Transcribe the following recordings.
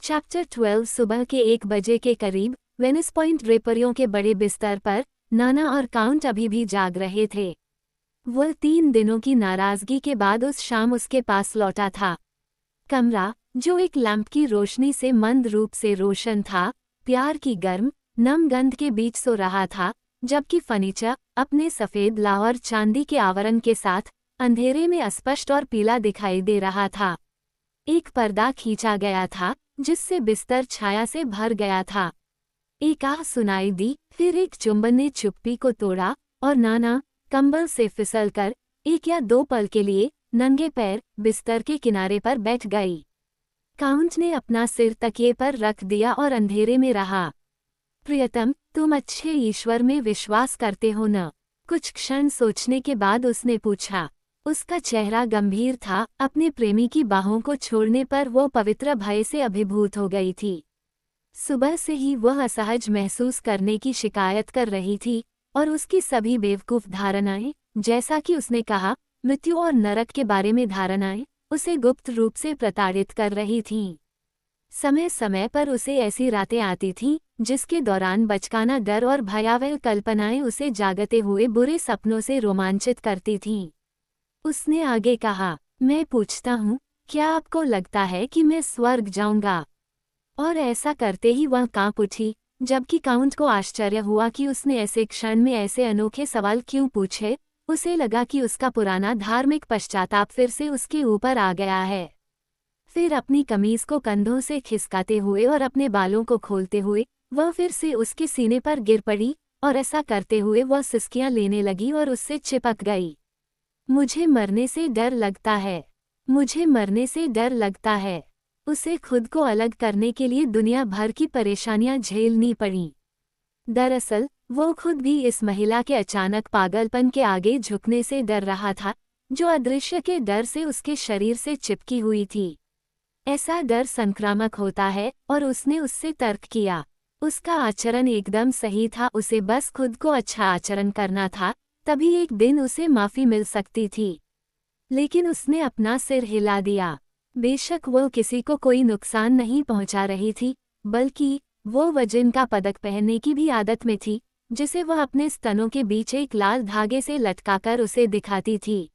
Chapter 12 सुबह के 1 बजे के करीब वेनिस पॉइंट ड्रेपरियों के बड़े बिस्तर पर नाना और काउंट अभी भी जाग रहे थे। वह 3 दिनों की नाराजगी के बाद उस शाम उसके पास लौटा था। कमरा, जो एक लैंप की रोशनी से मंद रूप से रोशन था, प्यार की गर्म, नम गंध के बीच सो रहा था, जबकि फर्नीचर अपने सफ़ेद लाहौर चांदी के आवरण के साथ अंधेरे में अस्पष्ट और पीला दिखाई दे रहा था। एक पर्दा खींचा गया था, जिससे बिस्तर छाया से भर गया था। एक आह सुनाई दी, फिर एक चुंबन ने चुप्पी को तोड़ा और नाना कंबल से फिसलकर 1 या 2 पल के लिए नंगे पैर बिस्तर के किनारे पर बैठ गई। काउंट ने अपना सिर तकिए पर रख दिया और अंधेरे में रहा। प्रियतम, तुम अच्छे ईश्वर में विश्वास करते हो न? कुछ क्षण सोचने के बाद उसने पूछा। उसका चेहरा गंभीर था, अपने प्रेमी की बाहों को छोड़ने पर वो पवित्र भय से अभिभूत हो गई थी। सुबह से ही वह असहज महसूस करने की शिकायत कर रही थी और उसकी सभी बेवकूफ़ धारणाएं, जैसा कि उसने कहा, मृत्यु और नरक के बारे में धारणाएं, उसे गुप्त रूप से प्रताड़ित कर रही थीं। समय समय पर उसे ऐसी रातें आती थीं, जिसके दौरान बचकाना डर और भयावह कल्पनाएं उसे जागते हुए बुरे सपनों से रोमांचित करती थीं। उसने आगे कहा, मैं पूछता हूँ, क्या आपको लगता है कि मैं स्वर्ग जाऊंगा? और ऐसा करते ही वह कांप उठी, जबकि काउंट को आश्चर्य हुआ कि उसने ऐसे क्षण में ऐसे अनोखे सवाल क्यों पूछे। उसे लगा कि उसका पुराना धार्मिक पश्चाताप फिर से उसके ऊपर आ गया है। फिर अपनी कमीज को कंधों से खिसकाते हुए और अपने बालों को खोलते हुए वह फिर से उसके सीने पर गिर पड़ी और ऐसा करते हुए वह सिसकियां लेने लगी और उससे चिपक गई। मुझे मरने से डर लगता है। मुझे मरने से डर लगता है। उसे खुद को अलग करने के लिए दुनिया भर की परेशानियां झेलनी पड़ीं। दरअसल वो खुद भी इस महिला के अचानक पागलपन के आगे झुकने से डर रहा था, जो अदृश्य के डर से उसके शरीर से चिपकी हुई थी। ऐसा डर संक्रामक होता है और उसने उससे तर्क किया। उसका आचरण एकदम सही था, उसे बस खुद को अच्छा आचरण करना था, तभी एक दिन उसे माफ़ी मिल सकती थी। लेकिन उसने अपना सिर हिला दिया। बेशक वो किसी को कोई नुकसान नहीं पहुंचा रही थी, बल्कि वो वजन का पदक पहनने की भी आदत में थी, जिसे वह अपने स्तनों के बीच एक लाल धागे से लटकाकर उसे दिखाती थी।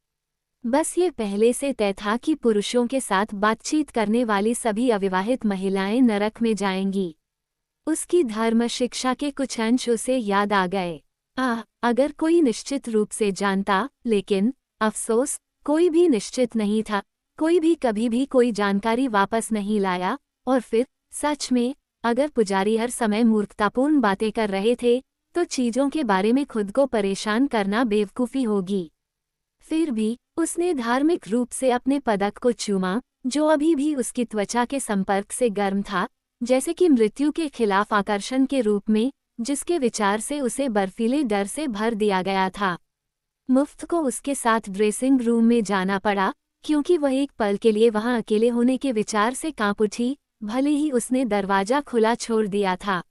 बस ये पहले से तय था कि पुरुषों के साथ बातचीत करने वाली सभी अविवाहित महिलाएं नरक में जाएंगी। उसकी धर्म शिक्षा के कुछ अंश उसे याद आ गए। अगर कोई निश्चित रूप से जानता, लेकिन अफसोस कोई भी निश्चित नहीं था। कोई भी कभी भी कोई जानकारी वापस नहीं लाया। और फिर सच में, अगर पुजारी हर समय मूर्खतापूर्ण बातें कर रहे थे, तो चीज़ों के बारे में खुद को परेशान करना बेवकूफ़ी होगी। फिर भी उसने धार्मिक रूप से अपने पदक को चूमा, जो अभी भी उसकी त्वचा के संपर्क से गर्म था, जैसे कि मृत्यु के खिलाफ आकर्षण के रूप में, जिसके विचार से उसे बर्फीले डर से भर दिया गया था। मुफ्त को उसके साथ ड्रेसिंग रूम में जाना पड़ा, क्योंकि वह एक पल के लिए वहां अकेले होने के विचार से कांप उठी, भले ही उसने दरवाजा खुला छोड़ दिया था।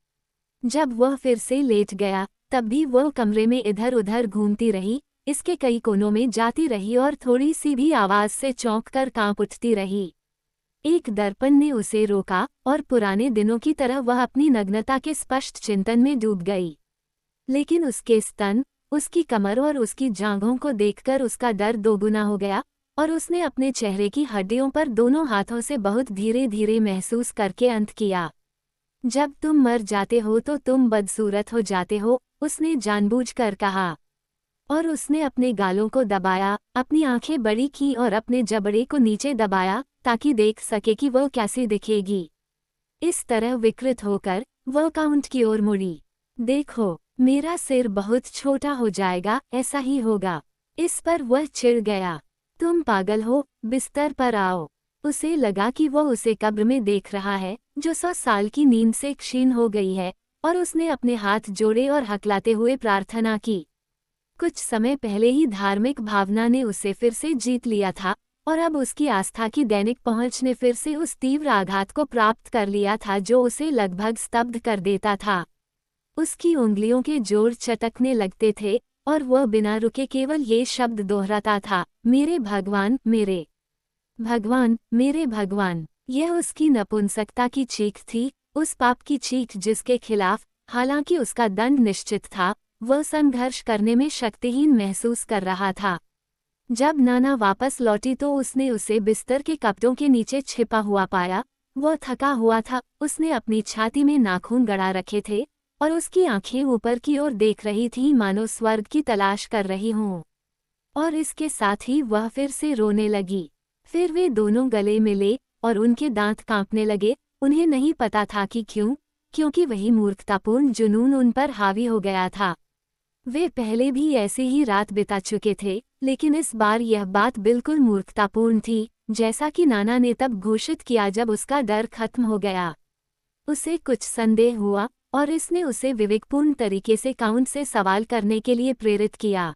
जब वह फिर से लेट गया, तब भी वह कमरे में इधर उधर घूमती रही, इसके कई कोनों में जाती रही और थोड़ी सी भी आवाज़ से चौंक कर कांप उठती रही। एक दर्पण ने उसे रोका और पुराने दिनों की तरह वह अपनी नग्नता के स्पष्ट चिंतन में डूब गई। लेकिन उसके स्तन, उसकी कमर और उसकी जांघों को देखकर उसका डर दोगुना हो गया और उसने अपने चेहरे की हड्डियों पर दोनों हाथों से बहुत धीरे धीरे महसूस करके अंत किया। जब तुम मर जाते हो तो तुम बदसूरत हो जाते हो, उसने जानबूझकर कहा। और उसने अपने गालों को दबाया, अपनी आंखें बड़ी की और अपने जबड़े को नीचे दबाया, ताकि देख सके कि वह कैसी दिखेगी। इस तरह विकृत होकर वह काउंट की ओर मुड़ी। देखो, मेरा सिर बहुत छोटा हो जाएगा, ऐसा ही होगा। इस पर वह चिढ़ गया। तुम पागल हो, बिस्तर पर आओ। उसे लगा कि वह उसे कब्र में देख रहा है, जो 100 साल की नींद से क्षीण हो गई है, और उसने अपने हाथ जोड़े और हकलाते हुए प्रार्थना की। कुछ समय पहले ही धार्मिक भावना ने उसे फिर से जीत लिया था, और अब उसकी आस्था की दैनिक पहुंच ने फिर से उस तीव्र आघात को प्राप्त कर लिया था जो उसे लगभग स्तब्ध कर देता था। उसकी उंगलियों के जोड़ चटकने लगते थे और वह बिना रुके केवल ये शब्द दोहराता था, मेरे भगवान, मेरे भगवान, मेरे भगवान। यह उसकी नपुंसकता की चीख थी, उस पाप की चीख जिसके खिलाफ, हालांकि उसका दंड निश्चित था, वह संघर्ष करने में शक्तिहीन महसूस कर रहा था। जब नाना वापस लौटी तो उसने उसे बिस्तर के कपड़ों के नीचे छिपा हुआ पाया। वह थका हुआ था, उसने अपनी छाती में नाखून गड़ा रखे थे और उसकी आंखें ऊपर की ओर देख रही थीं मानो स्वर्ग की तलाश कर रही हों। और इसके साथ ही वह फिर से रोने लगी। फिर वे दोनों गले मिले और उनके दांत कांपने लगे। उन्हें नहीं पता था कि क्यों, क्योंकि वही मूर्खतापूर्ण जुनून उन पर हावी हो गया था। वे पहले भी ऐसे ही रात बिता चुके थे, लेकिन इस बार यह बात बिल्कुल मूर्खतापूर्ण थी, जैसा कि नाना ने तब घोषित किया जब उसका डर खत्म हो गया। उसे कुछ संदेह हुआ और इसने उसे विवेकपूर्ण तरीके से काउंट से सवाल करने के लिए प्रेरित किया।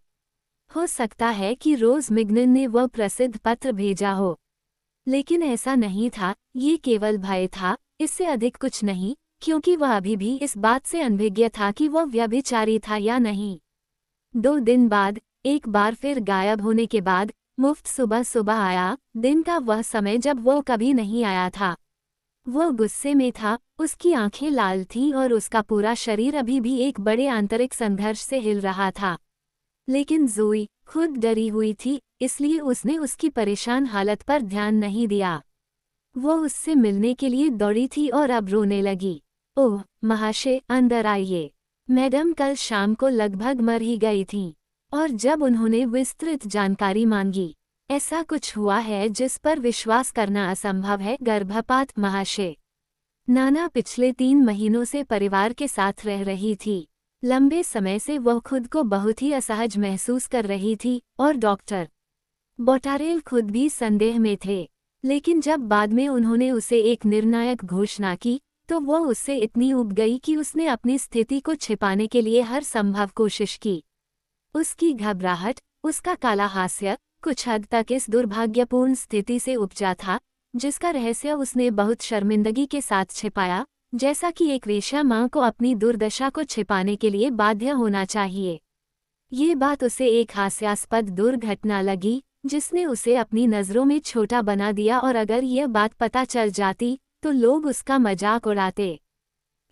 हो सकता है कि रोज मिग्नन ने वह प्रसिद्ध पत्र भेजा हो, लेकिन ऐसा नहीं था। ये केवल भय था, इससे अधिक कुछ नहीं, क्योंकि वह अभी भी इस बात से अनभिज्ञ था कि वह व्यभिचारी था या नहीं। 2 दिन बाद, एक बार फिर गायब होने के बाद, मुफ्त सुबह सुबह आया, दिन का वह समय जब वह कभी नहीं आया था। वह गुस्से में था, उसकी आंखें लाल थीं और उसका पूरा शरीर अभी भी एक बड़े आंतरिक संघर्ष से हिल रहा था। लेकिन ज़ोई खुद डरी हुई थी, इसलिए उसने उसकी परेशान हालत पर ध्यान नहीं दिया। वो उससे मिलने के लिए दौड़ी थी और अब रोने लगी। ओह महाशय, अंदर आइए। मैडम कल शाम को लगभग मर ही गई थीं, और जब उन्होंने विस्तृत जानकारी मांगी, ऐसा कुछ हुआ है जिस पर विश्वास करना असंभव है। गर्भपात महाशय। नाना पिछले 3 महीनों से परिवार के साथ रह रही थी। लंबे समय से वह खुद को बहुत ही असहज महसूस कर रही थी और डॉक्टर बोटारेल खुद भी संदेह में थे। लेकिन जब बाद में उन्होंने उसे एक निर्णायक घोषणा की, तो वह उससे इतनी ऊब गई कि उसने अपनी स्थिति को छिपाने के लिए हर संभव कोशिश की। उसकी घबराहट, उसका काला हास्य, कुछ हद तक इस दुर्भाग्यपूर्ण स्थिति से उपजा था, जिसका रहस्य उसने बहुत शर्मिंदगी के साथ छिपाया, जैसा कि एक वेश्या मां को अपनी दुर्दशा को छिपाने के लिए बाध्य होना चाहिए। ये बात उसे एक हास्यास्पद दुर्घटना लगी, जिसने उसे अपनी नज़रों में छोटा बना दिया, और अगर यह बात पता चल जाती तो लोग उसका मजाक उड़ाते।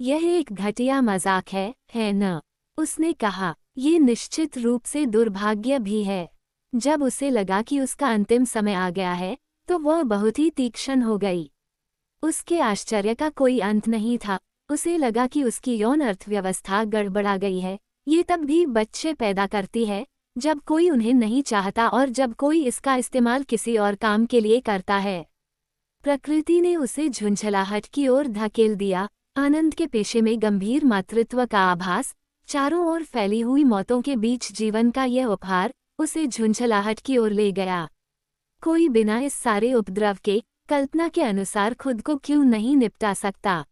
यह एक घटिया मजाक है न? उसने कहा। ये निश्चित रूप से दुर्भाग्य भी है। जब उसे लगा कि उसका अंतिम समय आ गया है, तो वह बहुत ही तीक्ष्ण हो गई। उसके आश्चर्य का कोई अंत नहीं था। उसे लगा कि उसकी यौन अर्थव्यवस्था गड़बड़ा गई है। ये तब भी बच्चे पैदा करती है, जब कोई उन्हें नहीं चाहता और जब कोई इसका इस्तेमाल किसी और काम के लिए करता है। प्रकृति ने उसे झुंझलाहट की ओर धकेल दिया। आनंद के पेशे में गंभीर मातृत्व का आभास, चारों ओर फैली हुई मौतों के बीच जीवन का यह उपहार उसे झुंझलाहट की ओर ले गया। कोई बिना इस सारे उपद्रव के कल्पना के अनुसार खुद को क्यों नहीं निपटा सकता?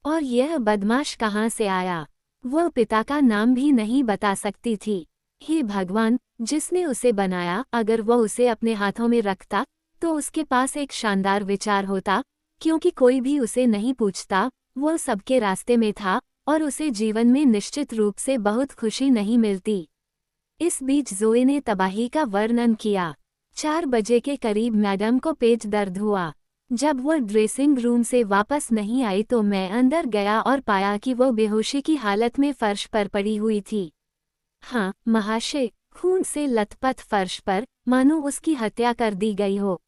और यह बदमाश कहाँ से आया? वह पिता का नाम भी नहीं बता सकती थी। हे भगवान, जिसने उसे बनाया, अगर वह उसे अपने हाथों में रखता तो उसके पास एक शानदार विचार होता, क्योंकि कोई भी उसे नहीं पूछता, वह सबके रास्ते में था और उसे जीवन में निश्चित रूप से बहुत खुशी नहीं मिलती। इस बीच ज़ोए ने तबाही का वर्णन किया। 4 बजे के करीब मैडम को पेट दर्द हुआ। जब वह ड्रेसिंग रूम से वापस नहीं आई तो मैं अंदर गया और पाया कि वह बेहोशी की हालत में फर्श पर पड़ी हुई थी। हाँ महाशय, खून से लथपथ फर्श पर, मानो उसकी हत्या कर दी गई हो।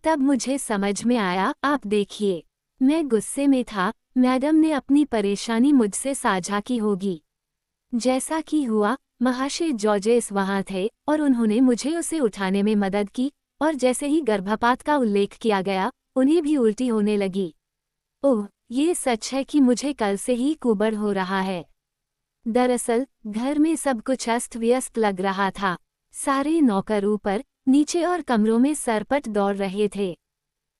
तब मुझे समझ में आया। आप देखिए, मैं गुस्से में था। मैडम ने अपनी परेशानी मुझसे साझा की होगी। जैसा कि हुआ, महाशय जॉर्जेस वहां थे और उन्होंने मुझे उसे उठाने में मदद की, और जैसे ही गर्भपात का उल्लेख किया गया, उन्हें भी उल्टी होने लगी। ओह, ये सच है कि मुझे कल से ही कुबड़ हो रहा है। दरअसल घर में सब कुछ अस्त व्यस्त लग रहा था। सारे नौकर ऊपर नीचे और कमरों में सरपट दौड़ रहे थे।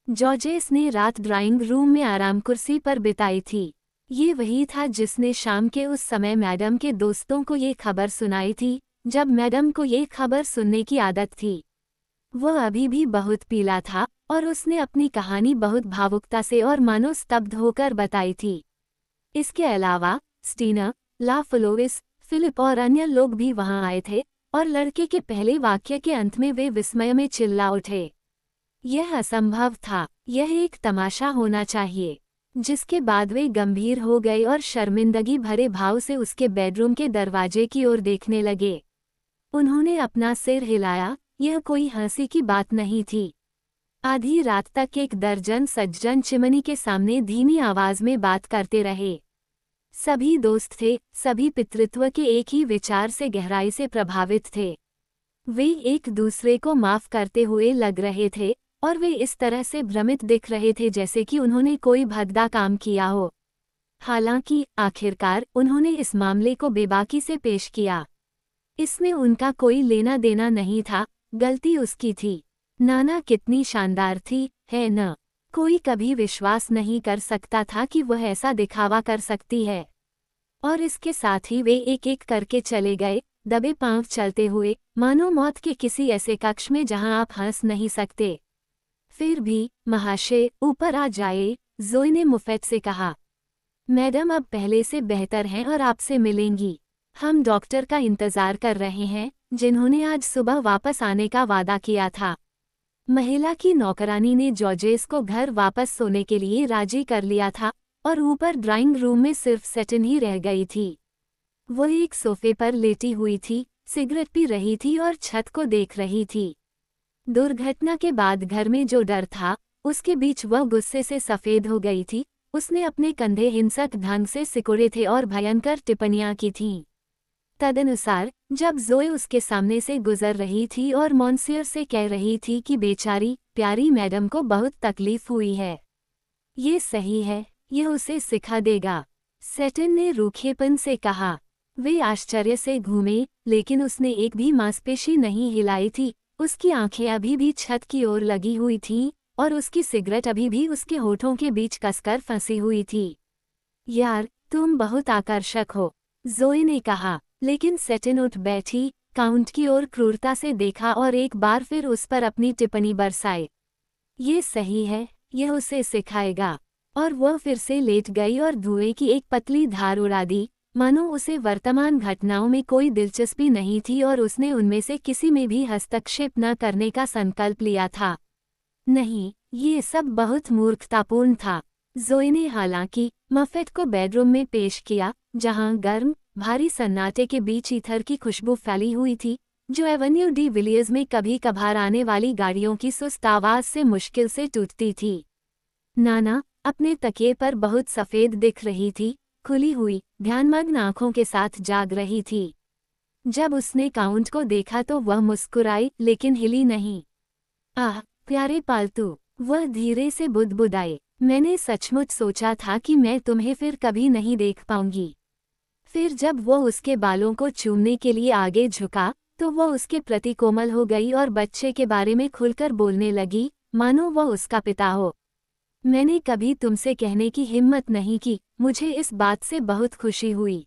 जॉर्जेस ने रात ड्राइंग रूम में आराम कुर्सी पर बिताई थी। ये वही था जिसने शाम के उस समय मैडम के दोस्तों को ये खबर सुनाई थी, जब मैडम को ये खबर सुनने की आदत थी। वह अभी भी बहुत पीला था और उसने अपनी कहानी बहुत भावुकता से और मानो स्तब्ध होकर बताई थी। इसके अलावा स्टीना, ला फ्लोरिस, फिलिप और अन्य लोग भी वहां आए थे, और लड़के के पहले वाक्य के अंत में वे विस्मय में चिल्ला उठे। यह असंभव था, यह एक तमाशा होना चाहिए। जिसके बाद वे गंभीर हो गए और शर्मिंदगी भरे भाव से उसके बेडरूम के दरवाजे की ओर देखने लगे। उन्होंने अपना सिर हिलाया, यह कोई हंसी की बात नहीं थी। आधी रात तक एक दर्जन सज्जन चिमनी के सामने धीमी आवाज में बात करते रहे। सभी दोस्त थे, सभी पितृत्व के एक ही विचार से गहराई से प्रभावित थे। वे एक दूसरे को माफ करते हुए लग रहे थे और वे इस तरह से भ्रमित दिख रहे थे जैसे कि उन्होंने कोई भद्दा काम किया हो। हालांकि आखिरकार उन्होंने इस मामले को बेबाकी से पेश किया। इसमें उनका कोई लेना देना नहीं था, गलती उसकी थी। नाना कितनी शानदार थी, है न? कोई कभी विश्वास नहीं कर सकता था कि वह ऐसा दिखावा कर सकती है। और इसके साथ ही वे एक एक करके चले गए, दबे पांव चलते हुए, मानो मौत के किसी ऐसे कक्ष में जहां आप हंस नहीं सकते। फिर भी, महाशय, ऊपर आ जाए, ज़ोई ने मुफेट से कहा। मैडम अब पहले से बेहतर हैं और आपसे मिलेंगी। हम डॉक्टर का इंतजार कर रहे हैं, जिन्होंने आज सुबह वापस आने का वादा किया था। महिला की नौकरानी ने जॉर्जेस को घर वापस सोने के लिए राजी कर लिया था और ऊपर ड्राइंग रूम में सिर्फ सेटिन ही रह गई थी। वह एक सोफे पर लेटी हुई थी, सिगरेट पी रही थी और छत को देख रही थी। दुर्घटना के बाद घर में जो डर था, उसके बीच वह गुस्से से सफ़ेद हो गई थी। उसने अपने कंधे हिंसक ढंग से सिकुड़े थे और भयंकर टिप्पणियां की थीं। तदनुसार जब ज़ोए उसके सामने से गुजर रही थी और मॉन्सियर से कह रही थी कि बेचारी प्यारी मैडम को बहुत तकलीफ हुई है, ये सही है, यह उसे सिखा देगा, सेटिन ने रूखेपन से कहा। वे आश्चर्य से घूमे, लेकिन उसने एक भी मांसपेशी नहीं हिलाई थी। उसकी आंखें अभी भी छत की ओर लगी हुई थीं और उसकी सिगरेट अभी भी उसके होठों के बीच कसकर फंसी हुई थी। यार, तुम बहुत आकर्षक हो, ज़ोए ने कहा। लेकिन सेटिन उठ बैठी, काउंट की ओर क्रूरता से देखा और एक बार फिर उस पर अपनी टिप्पणी बरसाई। ये सही है, यह उसे सिखाएगा। और वह फिर से लेट गई और धुएं की एक पतली धार उड़ा दी, मानो उसे वर्तमान घटनाओं में कोई दिलचस्पी नहीं थी और उसने उनमें से किसी में भी हस्तक्षेप न करने का संकल्प लिया था। नहीं, ये सब बहुत मूर्खतापूर्ण था। ज़ोए ने हालांकि मफेट को बेडरूम में पेश किया, जहां गर्म, भारी सन्नाटे के बीच ईथर की खुशबू फैली हुई थी, जो एवेन्यू डी विलियर्स में कभी कभार आने वाली गाड़ियों की सुस्त आवाज से मुश्किल से टूटती थी। नाना अपने तकिए पर बहुत सफ़ेद दिख रही थी, खुली हुई, ध्यानमग्न आंखों के साथ जाग रही थी। जब उसने काउंट को देखा तो वह मुस्कुराई, लेकिन हिली नहीं। आह, प्यारे पालतू, वह धीरे से बुदबुदाए। मैंने सचमुच सोचा था कि मैं तुम्हें फिर कभी नहीं देख पाऊंगी। फिर जब वह उसके बालों को चूमने के लिए आगे झुका, तो वह उसके प्रति कोमल हो गई और बच्चे के बारे में खुलकर बोलने लगी, मानो वह उसका पिता हो। मैंने कभी तुमसे कहने की हिम्मत नहीं की, मुझे इस बात से बहुत खुशी हुई।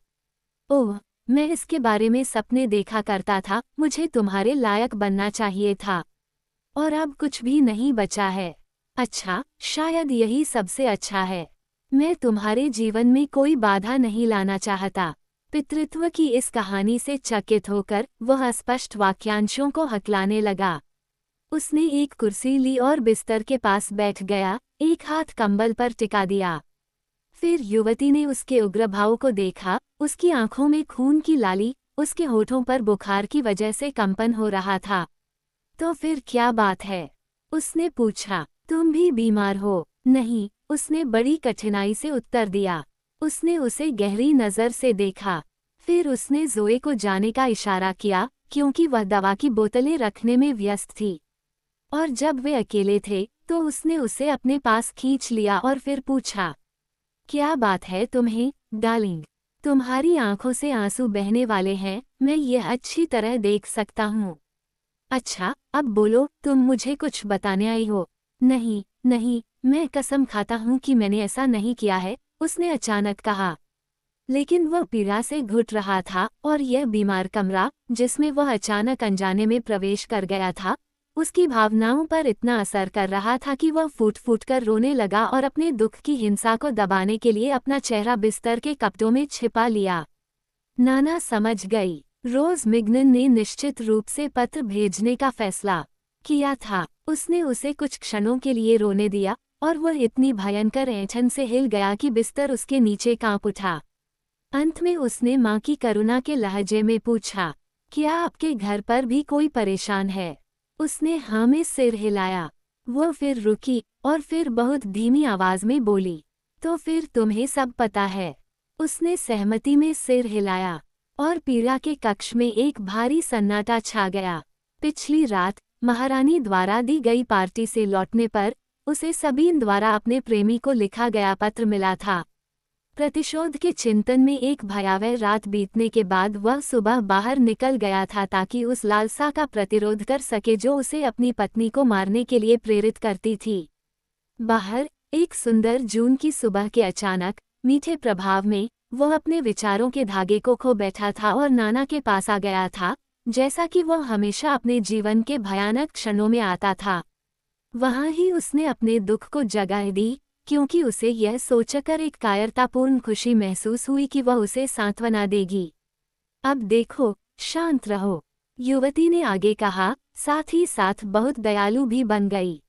ओह, मैं इसके बारे में सपने देखा करता था, मुझे तुम्हारे लायक बनना चाहिए था। और अब कुछ भी नहीं बचा है। अच्छा, शायद यही सबसे अच्छा है। मैं तुम्हारे जीवन में कोई बाधा नहीं लाना चाहता। पितृत्व की इस कहानी से चकित होकर वह अस्पष्ट वाक्यांशों को हकलाने लगा। उसने एक कुर्सी ली और बिस्तर के पास बैठ गया, एक हाथ कंबल पर टिका दिया। फिर युवती ने उसके उग्र भाव को देखा, उसकी आंखों में खून की लाली, उसके होठों पर बुखार की वजह से कंपन हो रहा था। तो फिर क्या बात है? उसने पूछा। तुम भी बीमार हो? नहीं, उसने बड़ी कठिनाई से उत्तर दिया। उसने उसे गहरी नज़र से देखा। फिर उसने ज़ोए को जाने का इशारा किया, क्योंकि वह दवा की बोतलें रखने में व्यस्त थी। और जब वे अकेले थे, तो उसने उसे अपने पास खींच लिया और फिर पूछा, क्या बात है तुम्हें, डार्लिंग? तुम्हारी आंखों से आंसू बहने वाले हैं, मैं ये अच्छी तरह देख सकता हूँ। अच्छा, अब बोलो, तुम मुझे कुछ बताने आई हो? नहीं, नहीं, मैं कसम खाता हूँ कि मैंने ऐसा नहीं किया है, उसने अचानक कहा। लेकिन वह पीड़ा से घुट रहा था और यह बीमार कमरा, जिसमें वह अचानक अनजाने में प्रवेश कर गया था, उसकी भावनाओं पर इतना असर कर रहा था कि वह फूट फूट कर रोने लगा और अपने दुख की हिंसा को दबाने के लिए अपना चेहरा बिस्तर के कपड़ों में छिपा लिया। नाना समझ गई। रोज मिग्नन ने निश्चित रूप से पत्र भेजने का फैसला किया था। उसने उसे कुछ क्षणों के लिए रोने दिया और वह इतनी भयंकर ऐंठन से हिल गया कि बिस्तर उसके नीचे कांप उठा। अंत में उसने माँ की करुणा के लहजे में पूछा, क्या आपके घर पर भी कोई परेशान है? उसने हाँ में सिर हिलाया। वह फिर रुकी और फिर बहुत धीमी आवाज में बोली, तो फिर तुम्हें सब पता है। उसने सहमति में सिर हिलाया और पीड़ा के कक्ष में एक भारी सन्नाटा छा गया। पिछली रात महारानी द्वारा दी गई पार्टी से लौटने पर उसे सबीन द्वारा अपने प्रेमी को लिखा गया पत्र मिला था। प्रतिशोध के चिंतन में एक भयावह रात बीतने के बाद वह सुबह बाहर निकल गया था ताकि उस लालसा का प्रतिरोध कर सके जो उसे अपनी पत्नी को मारने के लिए प्रेरित करती थी। बाहर एक सुंदर जून की सुबह के अचानक मीठे प्रभाव में वह अपने विचारों के धागे को खो बैठा था और नाना के पास आ गया था, जैसा कि वह हमेशा अपने जीवन के भयानक क्षणों में आता था। वहाँ ही उसने अपने दुख को जगह दी, क्योंकि उसे यह सोचकर एक कायरतापूर्ण खुशी महसूस हुई कि वह उसे सांत्वना देगी। अब देखो, शांत रहो, युवती ने आगे कहा, साथ ही साथ बहुत दयालु भी बन गई।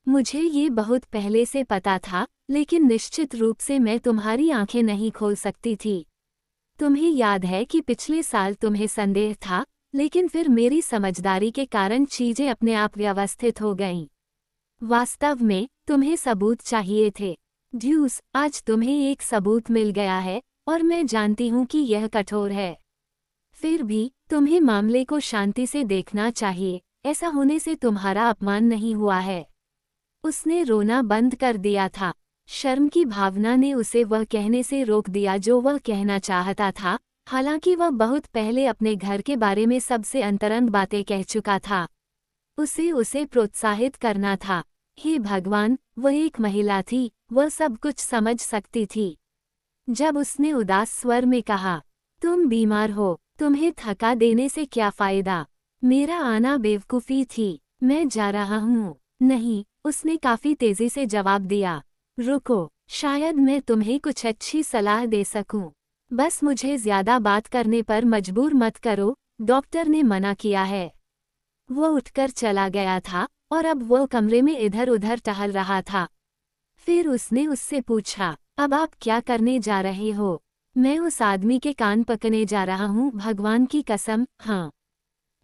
मुझे ये बहुत पहले से पता था, लेकिन निश्चित रूप से मैं तुम्हारी आंखें नहीं खोल सकती थी। तुम्हें याद है कि पिछले साल तुम्हें संदेह था, लेकिन फिर मेरी समझदारी के कारण चीजें अपने आप व्यवस्थित हो गईं। वास्तव में तुम्हें सबूत चाहिए थे ड्यूस, आज तुम्हें एक सबूत मिल गया है और मैं जानती हूँ कि यह कठोर है। फिर भी तुम्हें मामले को शांति से देखना चाहिए, ऐसा होने से तुम्हारा अपमान नहीं हुआ है। उसने रोना बंद कर दिया था। शर्म की भावना ने उसे वह कहने से रोक दिया जो वह कहना चाहता था, हालांकि वह बहुत पहले अपने घर के बारे में सबसे अंतरंग बातें कह चुका था। उसे प्रोत्साहित करना था। हे भगवान, वह एक महिला थी, वह सब कुछ समझ सकती थी। जब उसने उदास स्वर में कहा, तुम बीमार हो, तुम्हें थका देने से क्या फायदा? मेरा आना बेवकूफ़ी थी, मैं जा रहा हूँ। नहीं, उसने काफ़ी तेज़ी से जवाब दिया। रुको, शायद मैं तुम्हें कुछ अच्छी सलाह दे सकूं। बस मुझे ज़्यादा बात करने पर मजबूर मत करो, डॉक्टर ने मना किया है। वो उठकर चला गया था और अब वो कमरे में इधर उधर टहल रहा था। फिर उसने उससे पूछा, अब आप क्या करने जा रहे हो? मैं उस आदमी के कान पकने जा रहा हूँ, भगवान की कसम, हाँ।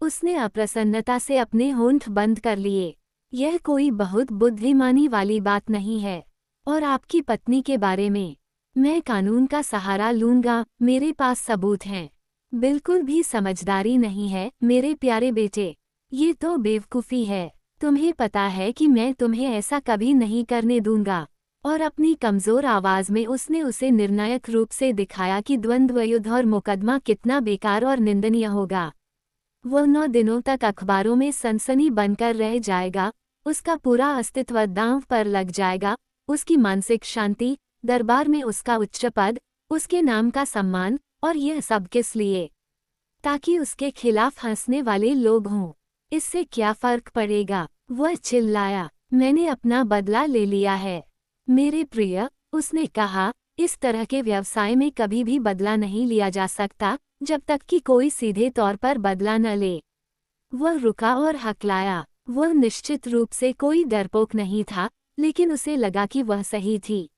उसने अप्रसन्नता से अपने होंठ बंद कर लिए। यह कोई बहुत बुद्धिमानी वाली बात नहीं है। और आपकी पत्नी के बारे में? मैं कानून का सहारा लूंगा, मेरे पास सबूत हैं। बिल्कुल भी समझदारी नहीं है मेरे प्यारे बेटे, ये तो बेवकूफ़ी है। तुम्हें पता है कि मैं तुम्हें ऐसा कभी नहीं करने दूंगा। और अपनी कमज़ोर आवाज़ में उसने उसे निर्णायक रूप से दिखाया कि द्वंद्व युद्ध और मुकदमा कितना बेकार और निंदनीय होगा। वह 9 दिनों तक अखबारों में सनसनी बनकर रह जाएगा, उसका पूरा अस्तित्व दांव पर लग जाएगा, उसकी मानसिक शांति, दरबार में उसका उच्च पद, उसके नाम का सम्मान, और यह सब किस लिए? ताकि उसके खिलाफ हंसने वाले लोग हों। इससे क्या फर्क पड़ेगा? वह चिल्लाया, मैंने अपना बदला ले लिया है। मेरे प्रिय, उसने कहा, इस तरह के व्यवसाय में कभी भी बदला नहीं लिया जा सकता, जब तक कि कोई सीधे तौर पर बदला न ले। वह रुका और हकलाया। वह निश्चित रूप से कोई डरपोक नहीं था, लेकिन उसे लगा कि वह सही थी।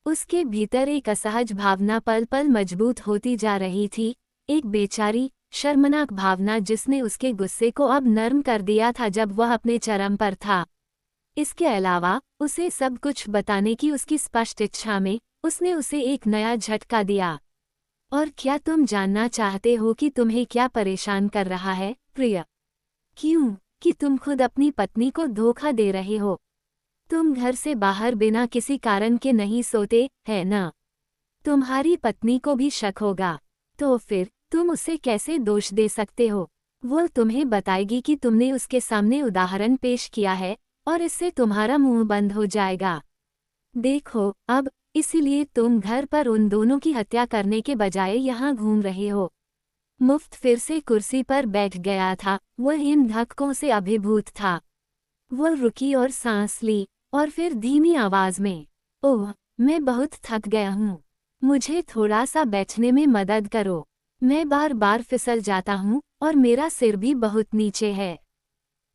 उसके भीतर एक असहज भावना पल पल मजबूत होती जा रही थी, एक बेचारी, शर्मनाक भावना जिसने उसके गुस्से को अब नर्म कर दिया था जब वह अपने चरम पर था। इसके अलावा, उसे सब कुछ बताने की उसकी स्पष्ट इच्छा में, उसने उसे एक नया झटका दिया। और क्या तुम जानना चाहते हो कि तुम्हें क्या परेशान कर रहा है, प्रिय? क्यों कि तुम खुद अपनी पत्नी को धोखा दे रहे हो। तुम घर से बाहर बिना किसी कारण के नहीं सोते, है ना? तुम्हारी पत्नी को भी शक होगा। तो फिर तुम उसे कैसे दोष दे सकते हो? वो तुम्हें बताएगी कि तुमने उसके सामने उदाहरण पेश किया है, और इससे तुम्हारा मुंह बंद हो जाएगा। देखो, अब इसीलिए तुम घर पर उन दोनों की हत्या करने के बजाय यहाँ घूम रहे हो। मुफ्त फिर से कुर्सी पर बैठ गया था, वह इन धक्कों से अभिभूत था। वह रुकी और सांस ली, और फिर धीमी आवाज में, ओह, मैं बहुत थक गया हूँ। मुझे थोड़ा सा बैठने में मदद करो। मैं बार बार फिसल जाता हूँ, और मेरा सिर भी बहुत नीचे है।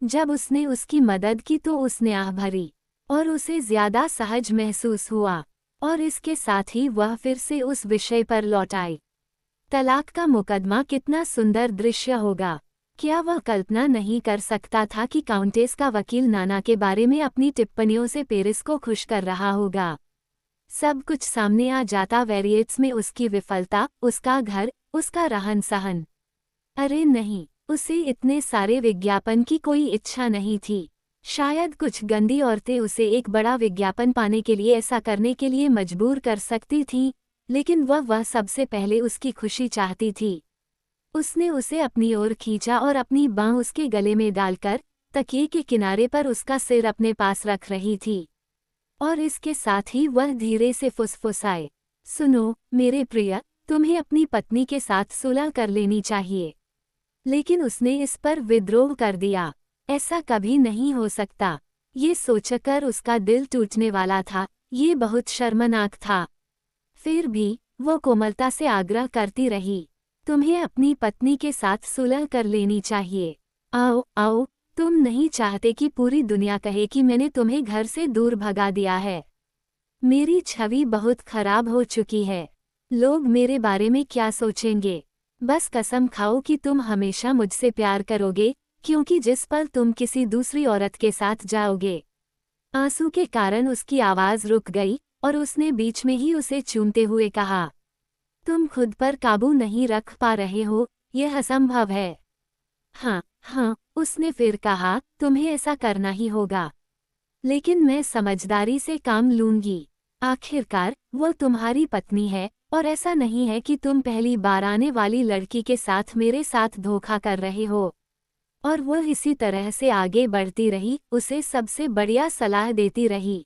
जब उसने उसकी मदद की तो उसने आह भरी और उसे ज्यादा सहज महसूस हुआ, और इसके साथ ही वह फिर से उस विषय पर लौट आई। तलाक का मुकदमा कितना सुंदर दृश्य होगा। क्या वह कल्पना नहीं कर सकता था कि काउंटेस का वकील नाना के बारे में अपनी टिप्पणियों से पेरिस को खुश कर रहा होगा। सब कुछ सामने आ जाता, वेरिएट्स में उसकी विफलता, उसका घर, उसका रहन सहन। अरे नहीं, उसे इतने सारे विज्ञापन की कोई इच्छा नहीं थी। शायद कुछ गंदी औरतें उसे एक बड़ा विज्ञापन पाने के लिए ऐसा करने के लिए मजबूर कर सकती थीं, लेकिन वह सबसे पहले उसकी खुशी चाहती थी। उसने उसे अपनी ओर खींचा और अपनी बाँह उसके गले में डालकर तकिए के किनारे पर उसका सिर अपने पास रख रही थी। और इसके साथ ही वह धीरे से फुसफुसाए, सुनो मेरे प्रिय, तुम्हें अपनी पत्नी के साथ सुलह कर लेनी चाहिए। लेकिन उसने इस पर विद्रोह कर दिया। ऐसा कभी नहीं हो सकता। ये सोचकर उसका दिल टूटने वाला था। ये बहुत शर्मनाक था। फिर भी वो कोमलता से आग्रह करती रही, तुम्हें अपनी पत्नी के साथ सुलह कर लेनी चाहिए। आओ आओ, तुम नहीं चाहते कि पूरी दुनिया कहे कि मैंने तुम्हें घर से दूर भगा दिया है। मेरी छवि बहुत खराब हो चुकी है। लोग मेरे बारे में क्या सोचेंगे? बस कसम खाओ कि तुम हमेशा मुझसे प्यार करोगे, क्योंकि जिस पल तुम किसी दूसरी औरत के साथ जाओगे। आंसू के कारण उसकी आवाज रुक गई और उसने बीच में ही उसे चूमते हुए कहा, तुम खुद पर काबू नहीं रख पा रहे हो, यह असंभव है। हाँ हाँ, उसने फिर कहा, तुम्हें ऐसा करना ही होगा। लेकिन मैं समझदारी से काम लूंगी। आखिरकार वो तुम्हारी पत्नी है, और ऐसा नहीं है कि तुम पहली बार आने वाली लड़की के साथ मेरे साथ धोखा कर रहे हो। और वो इसी तरह से आगे बढ़ती रही, उसे सबसे बढ़िया सलाह देती रही।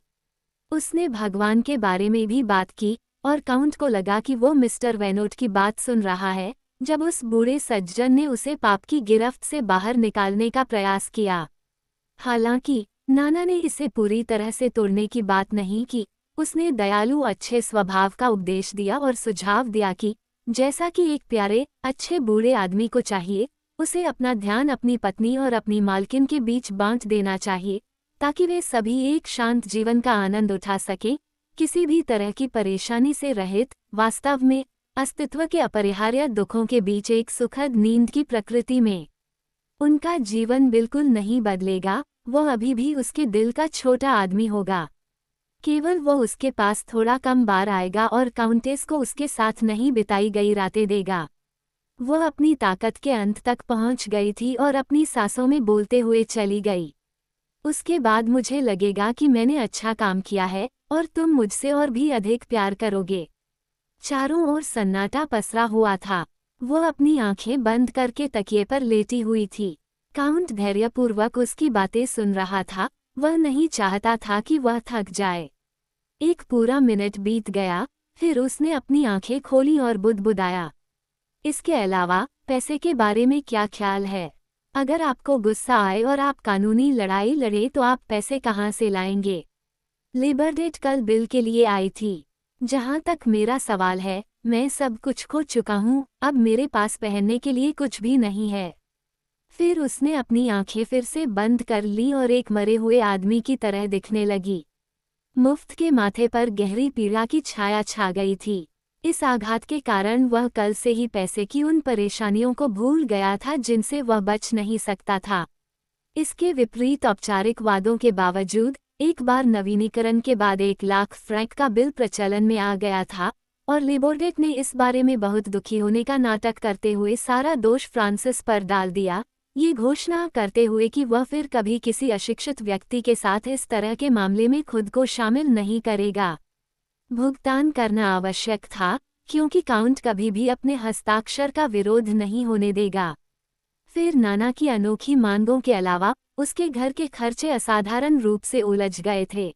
उसने भगवान के बारे में भी बात की, और काउंट को लगा कि वो मिस्टर वेनोट की बात सुन रहा है, जब उस बूढ़े सज्जन ने उसे पाप की गिरफ्त से बाहर निकालने का प्रयास किया। हालांकि नाना ने इसे पूरी तरह से तोड़ने की बात नहीं की। उसने दयालु अच्छे स्वभाव का उपदेश दिया और सुझाव दिया कि जैसा कि एक प्यारे अच्छे बूढ़े आदमी को चाहिए, उसे अपना ध्यान अपनी पत्नी और अपनी मालकिन के बीच बांट देना चाहिए, ताकि वे सभी एक शांत जीवन का आनंद उठा सकें, किसी भी तरह की परेशानी से रहित। वास्तव में अस्तित्व के अपरिहार्य दुखों के बीच एक सुखद नींद की प्रकृति में उनका जीवन बिल्कुल नहीं बदलेगा। वो अभी भी उसके दिल का छोटा आदमी होगा। केवल वो उसके पास थोड़ा कम बार आएगा और काउंटेस को उसके साथ नहीं बिताई गई रातें देगा। वो अपनी ताकत के अंत तक पहुंच गई थी और अपनी सांसों में बोलते हुए चली गई, उसके बाद मुझे लगेगा कि मैंने अच्छा काम किया है और तुम मुझसे और भी अधिक प्यार करोगे। चारों ओर सन्नाटा पसरा हुआ था। वो अपनी आंखें बंद करके तकिए पर लेटी हुई थी। काउंट धैर्यपूर्वक उसकी बातें सुन रहा था। वह नहीं चाहता था कि वह थक जाए। एक पूरा मिनट बीत गया, फिर उसने अपनी आंखें खोली और बुदबुदाया, इसके अलावा पैसे के बारे में क्या ख्याल है? अगर आपको गुस्सा आए और आप कानूनी लड़ाई लड़े तो आप पैसे कहाँ से लाएंगे? लेबर डेट कल बिल के लिए आई थी। जहाँ तक मेरा सवाल है, मैं सब कुछ खो चुका हूँ, अब मेरे पास पहनने के लिए कुछ भी नहीं है। फिर उसने अपनी आंखें फिर से बंद कर ली और एक मरे हुए आदमी की तरह दिखने लगी। मुफ्त के माथे पर गहरी पीड़ा की छाया छा गई थी। इस आघात के कारण वह कल से ही पैसे की उन परेशानियों को भूल गया था जिनसे वह बच नहीं सकता था। इसके विपरीत औपचारिक वादों के बावजूद एक बार नवीनीकरण के बाद 1 लाख फ्रैंक का बिल प्रचलन में आ गया था, और लिबोर्डेट ने इस बारे में बहुत दुखी होने का नाटक करते हुए सारा दोष फ्रांसिस पर डाल दिया, ये घोषणा करते हुए कि वह फिर कभी किसी अशिक्षित व्यक्ति के साथ इस तरह के मामले में खुद को शामिल नहीं करेगा। भुगतान करना आवश्यक था, क्योंकि काउंट कभी भी अपने हस्ताक्षर का विरोध नहीं होने देगा। फिर नाना की अनोखी मांगों के अलावा उसके घर के खर्चे असाधारण रूप से उलझ गए थे।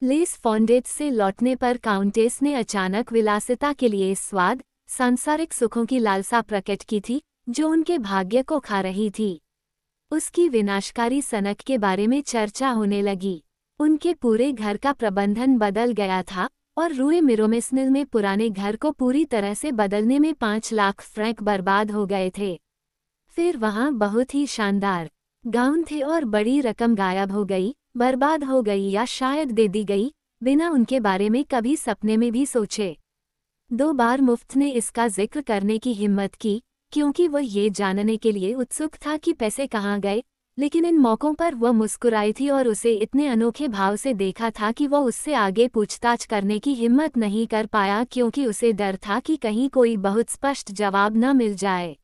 लेस फॉन्डेट से लौटने पर काउंटेस ने अचानक विलासिता के लिए स्वाद, सांसारिक सुखों की लालसा प्रकट की थी, जो उनके भाग्य को खा रही थी। उसकी विनाशकारी सनक के बारे में चर्चा होने लगी। उनके पूरे घर का प्रबंधन बदल गया था, और रूए मिरोमेस्निल में पुराने घर को पूरी तरह से बदलने में 5 लाख फ्रैंक बर्बाद हो गए थे। फिर वहाँ बहुत ही शानदार गाउन थे और बड़ी रकम गायब हो गई, बर्बाद हो गई या शायद दे दी गई, बिना उनके बारे में कभी सपने में भी सोचे। 2 बार मुफ्त ने इसका जिक्र करने की हिम्मत की, क्योंकि वह ये जानने के लिए उत्सुक था कि पैसे कहाँ गए, लेकिन इन मौक़ों पर वह मुस्कुराई थी और उसे इतने अनोखे भाव से देखा था कि वह उससे आगे पूछताछ करने की हिम्मत नहीं कर पाया, क्योंकि उसे डर था कि कहीं कोई बहुत स्पष्ट जवाब न मिल जाए।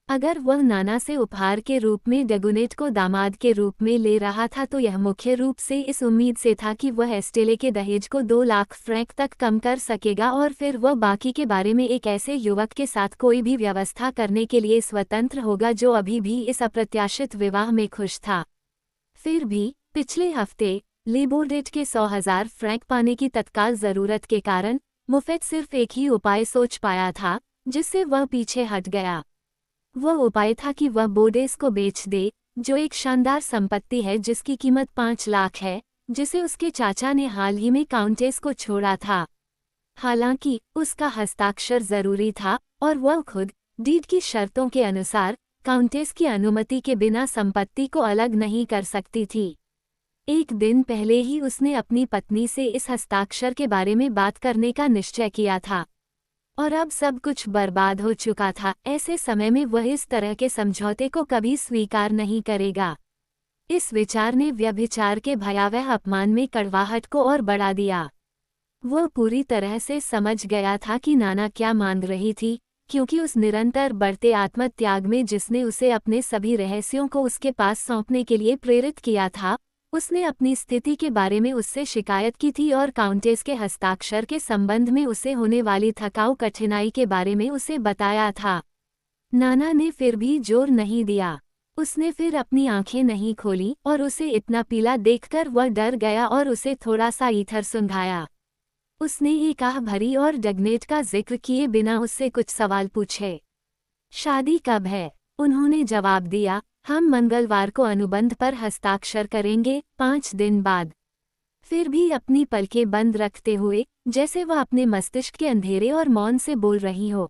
अगर वह नाना से उपहार के रूप में डेगुनेट को दामाद के रूप में ले रहा था तो यह मुख्य रूप से इस उम्मीद से था कि वह एस्टेले के दहेज को 2 लाख फ्रैंक तक कम कर सकेगा और फिर वह बाकी के बारे में एक ऐसे युवक के साथ कोई भी व्यवस्था करने के लिए स्वतंत्र होगा जो अभी भी इस अप्रत्याशित विवाह में खुश था। फिर भी पिछले हफ्ते लेबोर्डेट के 100,000 फ्रैंक पाने की तत्काल ज़रूरत के कारण मुफेट सिर्फ एक ही उपाय सोच पाया था, जिससे वह पीछे हट गया। वह उपाय था कि वह बोडेस को बेच दे, जो एक शानदार संपत्ति है जिसकी कीमत 5 लाख है, जिसे उसके चाचा ने हाल ही में काउंटेस को छोड़ा था। हालांकि उसका हस्ताक्षर जरूरी था और वह खुद डीड की शर्तों के अनुसार काउंटेस की अनुमति के बिना संपत्ति को अलग नहीं कर सकती थी। एक दिन पहले ही उसने अपनी पत्नी से इस हस्ताक्षर के बारे में बात करने का निश्चय किया था, और अब सब कुछ बर्बाद हो चुका था। ऐसे समय में वह इस तरह के समझौते को कभी स्वीकार नहीं करेगा। इस विचार ने व्यभिचार के भयावह अपमान में कड़वाहट को और बढ़ा दिया। वह पूरी तरह से समझ गया था कि नाना क्या मांग रही थी, क्योंकि उस निरंतर बढ़ते आत्मत्याग में जिसने उसे अपने सभी रहस्यों को उसके पास सौंपने के लिए प्रेरित किया था, उसने अपनी स्थिति के बारे में उससे शिकायत की थी और काउंटेस के हस्ताक्षर के संबंध में उसे होने वाली थकाऊ कठिनाई के बारे में उसे बताया था। नाना ने फिर भी जोर नहीं दिया। उसने फिर अपनी आंखें नहीं खोली और उसे इतना पीला देखकर वह डर गया और उसे थोड़ा सा ईथर सुंघाया। उसने एक आह भरी और डेगनेट का जिक्र किए बिना उससे कुछ सवाल पूछे। शादी कब है? उन्होंने जवाब दिया, हम मंगलवार को अनुबंध पर हस्ताक्षर करेंगे, 5 दिन बाद। फिर भी अपनी पलकें बंद रखते हुए, जैसे वह अपने मस्तिष्क के अंधेरे और मौन से बोल रही हो।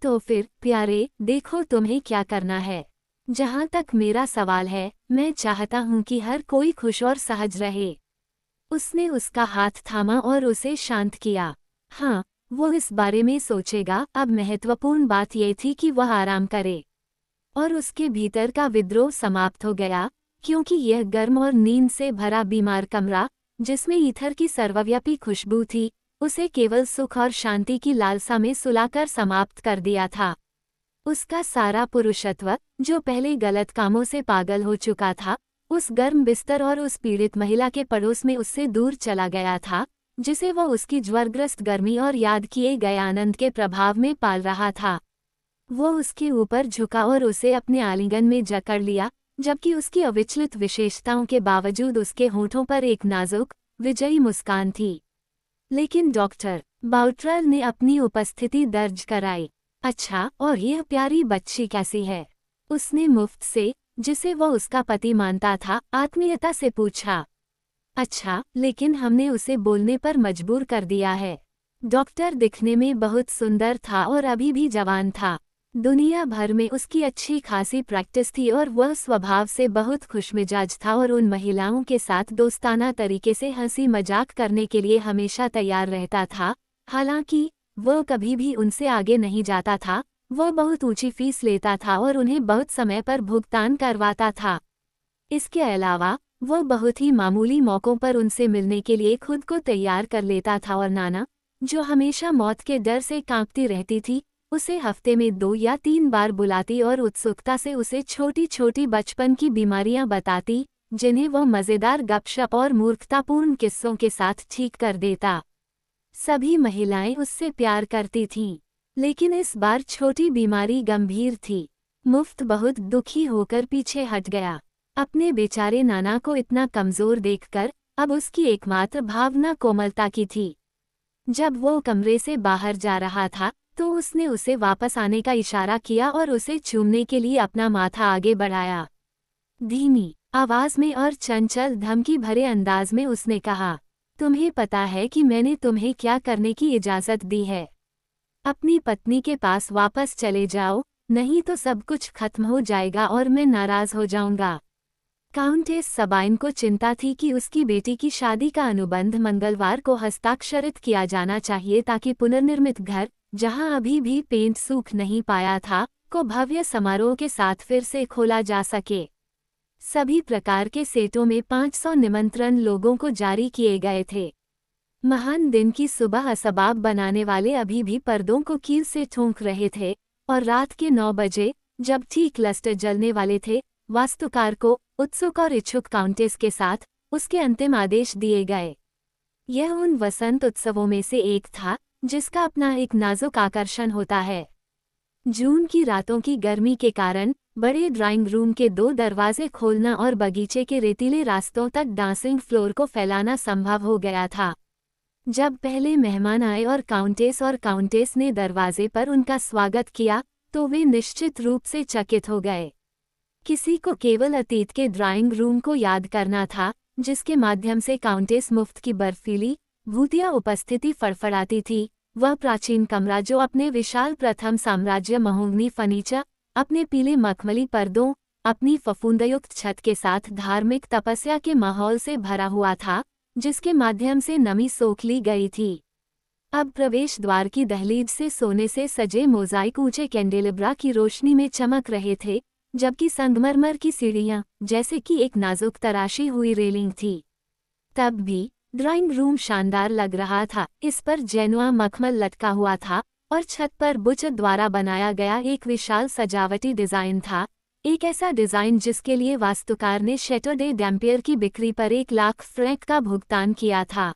तो फिर प्यारे, देखो तुम्हें क्या करना है। जहाँ तक मेरा सवाल है, मैं चाहता हूँ कि हर कोई खुश और सहज रहे। उसने उसका हाथ थामा और उसे शांत किया। हाँ, वो इस बारे में सोचेगा। अब महत्वपूर्ण बात यह थी कि वह आराम करे। और उसके भीतर का विद्रोह समाप्त हो गया, क्योंकि यह गर्म और नींद से भरा बीमार कमरा, जिसमें ईथर की सर्वव्यापी खुशबू थी, उसे केवल सुख और शांति की लालसा में सुलाकर समाप्त कर दिया था। उसका सारा पुरुषत्व, जो पहले गलत कामों से पागल हो चुका था, उस गर्म बिस्तर और उस पीड़ित महिला के पड़ोस में उससे दूर चला गया था, जिसे वह उसकी ज्वरग्रस्त गर्मी और याद किए गए आनंद के प्रभाव में पाल रहा था। वो उसके ऊपर झुका और उसे अपने आलिंगन में जकड़ लिया, जबकि उसकी अविचलित विशेषताओं के बावजूद उसके होठों पर एक नाजुक, विजयी मुस्कान थी। लेकिन डॉक्टर बाउट्रेल ने अपनी उपस्थिति दर्ज कराई। अच्छा, और यह प्यारी बच्ची कैसी है? उसने मुफ्त से, जिसे वह उसका पति मानता था, आत्मीयता से पूछा। अच्छा, लेकिन हमने उसे बोलने पर मजबूर कर दिया है। डॉक्टर दिखने में बहुत सुंदर था और अभी भी जवान था। दुनिया भर में उसकी अच्छी खासी प्रैक्टिस थी और वह स्वभाव से बहुत खुशमिजाज था और उन महिलाओं के साथ दोस्ताना तरीके से हंसी मजाक करने के लिए हमेशा तैयार रहता था। हालांकि वह कभी भी उनसे आगे नहीं जाता था। वह बहुत ऊंची फीस लेता था और उन्हें बहुत समय पर भुगतान करवाता था। इसके अलावा वह बहुत ही मामूली मौक़ों पर उनसे मिलने के लिए खुद को तैयार कर लेता था और नाना, जो हमेशा मौत के डर से कांपती रहती थी, उसे हफ्ते में 2 या 3 बार बुलाती और उत्सुकता से उसे छोटी छोटी बचपन की बीमारियां बताती, जिन्हें वह मज़ेदार गपशप और मूर्खतापूर्ण किस्सों के साथ ठीक कर देता। सभी महिलाएं उससे प्यार करती थीं, लेकिन इस बार छोटी बीमारी गंभीर थी। मुफ्त बहुत दुखी होकर पीछे हट गया। अपने बेचारे नाना को इतना कमज़ोर देखकर अब उसकी एकमात्र भावना कोमलता की थी। जब वो कमरे से बाहर जा रहा था तो उसने उसे वापस आने का इशारा किया और उसे चूमने के लिए अपना माथा आगे बढ़ाया। धीमी आवाज में और चंचल धमकी भरे अंदाज में उसने कहा, तुम्हें पता है कि मैंने तुम्हें क्या करने की इजाज़त दी है? अपनी पत्नी के पास वापस चले जाओ, नहीं तो सब कुछ खत्म हो जाएगा और मैं नाराज़ हो जाऊंगा। काउंटेस सबाइन को चिंता थी कि उसकी बेटी की शादी का अनुबंध मंगलवार को हस्ताक्षरित किया जाना चाहिए ताकि पुनर्निर्मित घर, जहां अभी भी पेंट सूख नहीं पाया था, को भव्य समारोह के साथ फिर से खोला जा सके। सभी प्रकार के सेटों में 500 निमंत्रण लोगों को जारी किए गए थे। महान दिन की सुबह असबाब बनाने वाले अभी भी पर्दों को कील से ठोंक रहे थे, और रात के 9 बजे, जब ठीक क्लस्टर जलने वाले थे, वास्तुकार को, उत्सुक और इच्छुक काउंटेस के साथ, उसके अंतिम आदेश दिए गए। यह उन वसंत उत्सवों में से एक था, जिसका अपना एक नाजुक आकर्षण होता है। जून की रातों की गर्मी के कारण, बड़े ड्राइंग रूम के 2 दरवाजे खोलना और बगीचे के रेतीले रास्तों तक डांसिंग फ्लोर को फैलाना संभव हो गया था। जब पहले मेहमान आए और काउंटेस ने दरवाजे पर उनका स्वागत किया, तो वे निश्चित रूप से चकित हो गए। किसी को केवल अतीत के ड्राइंग रूम को याद करना था, जिसके माध्यम से काउंटेस मुफ्त की बर्फीली, भूतिया उपस्थिति फड़फड़ाती थी। वह प्राचीन कमरा जो अपने विशाल प्रथम साम्राज्य महोगनी फर्नीचर, अपने पीले मखमली पर्दों, अपनी फफूंदयुक्त छत के साथ धार्मिक तपस्या के माहौल से भरा हुआ था, जिसके माध्यम से नमी सोख ली गई थी। अब प्रवेश द्वार की दहलीज से सोने से सजे मोज़ाइक ऊंचे कैंडेलिब्रा की रोशनी में चमक रहे थे, जबकि संगमरमर की सीढ़ियां, जैसे कि एक नाजुक तराशी हुई रेलिंग थी। तब भी ड्राइंग रूम शानदार लग रहा था। इस पर जेनुआ मखमल लटका हुआ था, और छत पर बुच द्वारा बनाया गया एक विशाल सजावटी डिज़ाइन था, एक ऐसा डिज़ाइन जिसके लिए वास्तुकार ने शैटो डे डैम्पियर की बिक्री पर 1 लाख फ्रैंक का भुगतान किया था।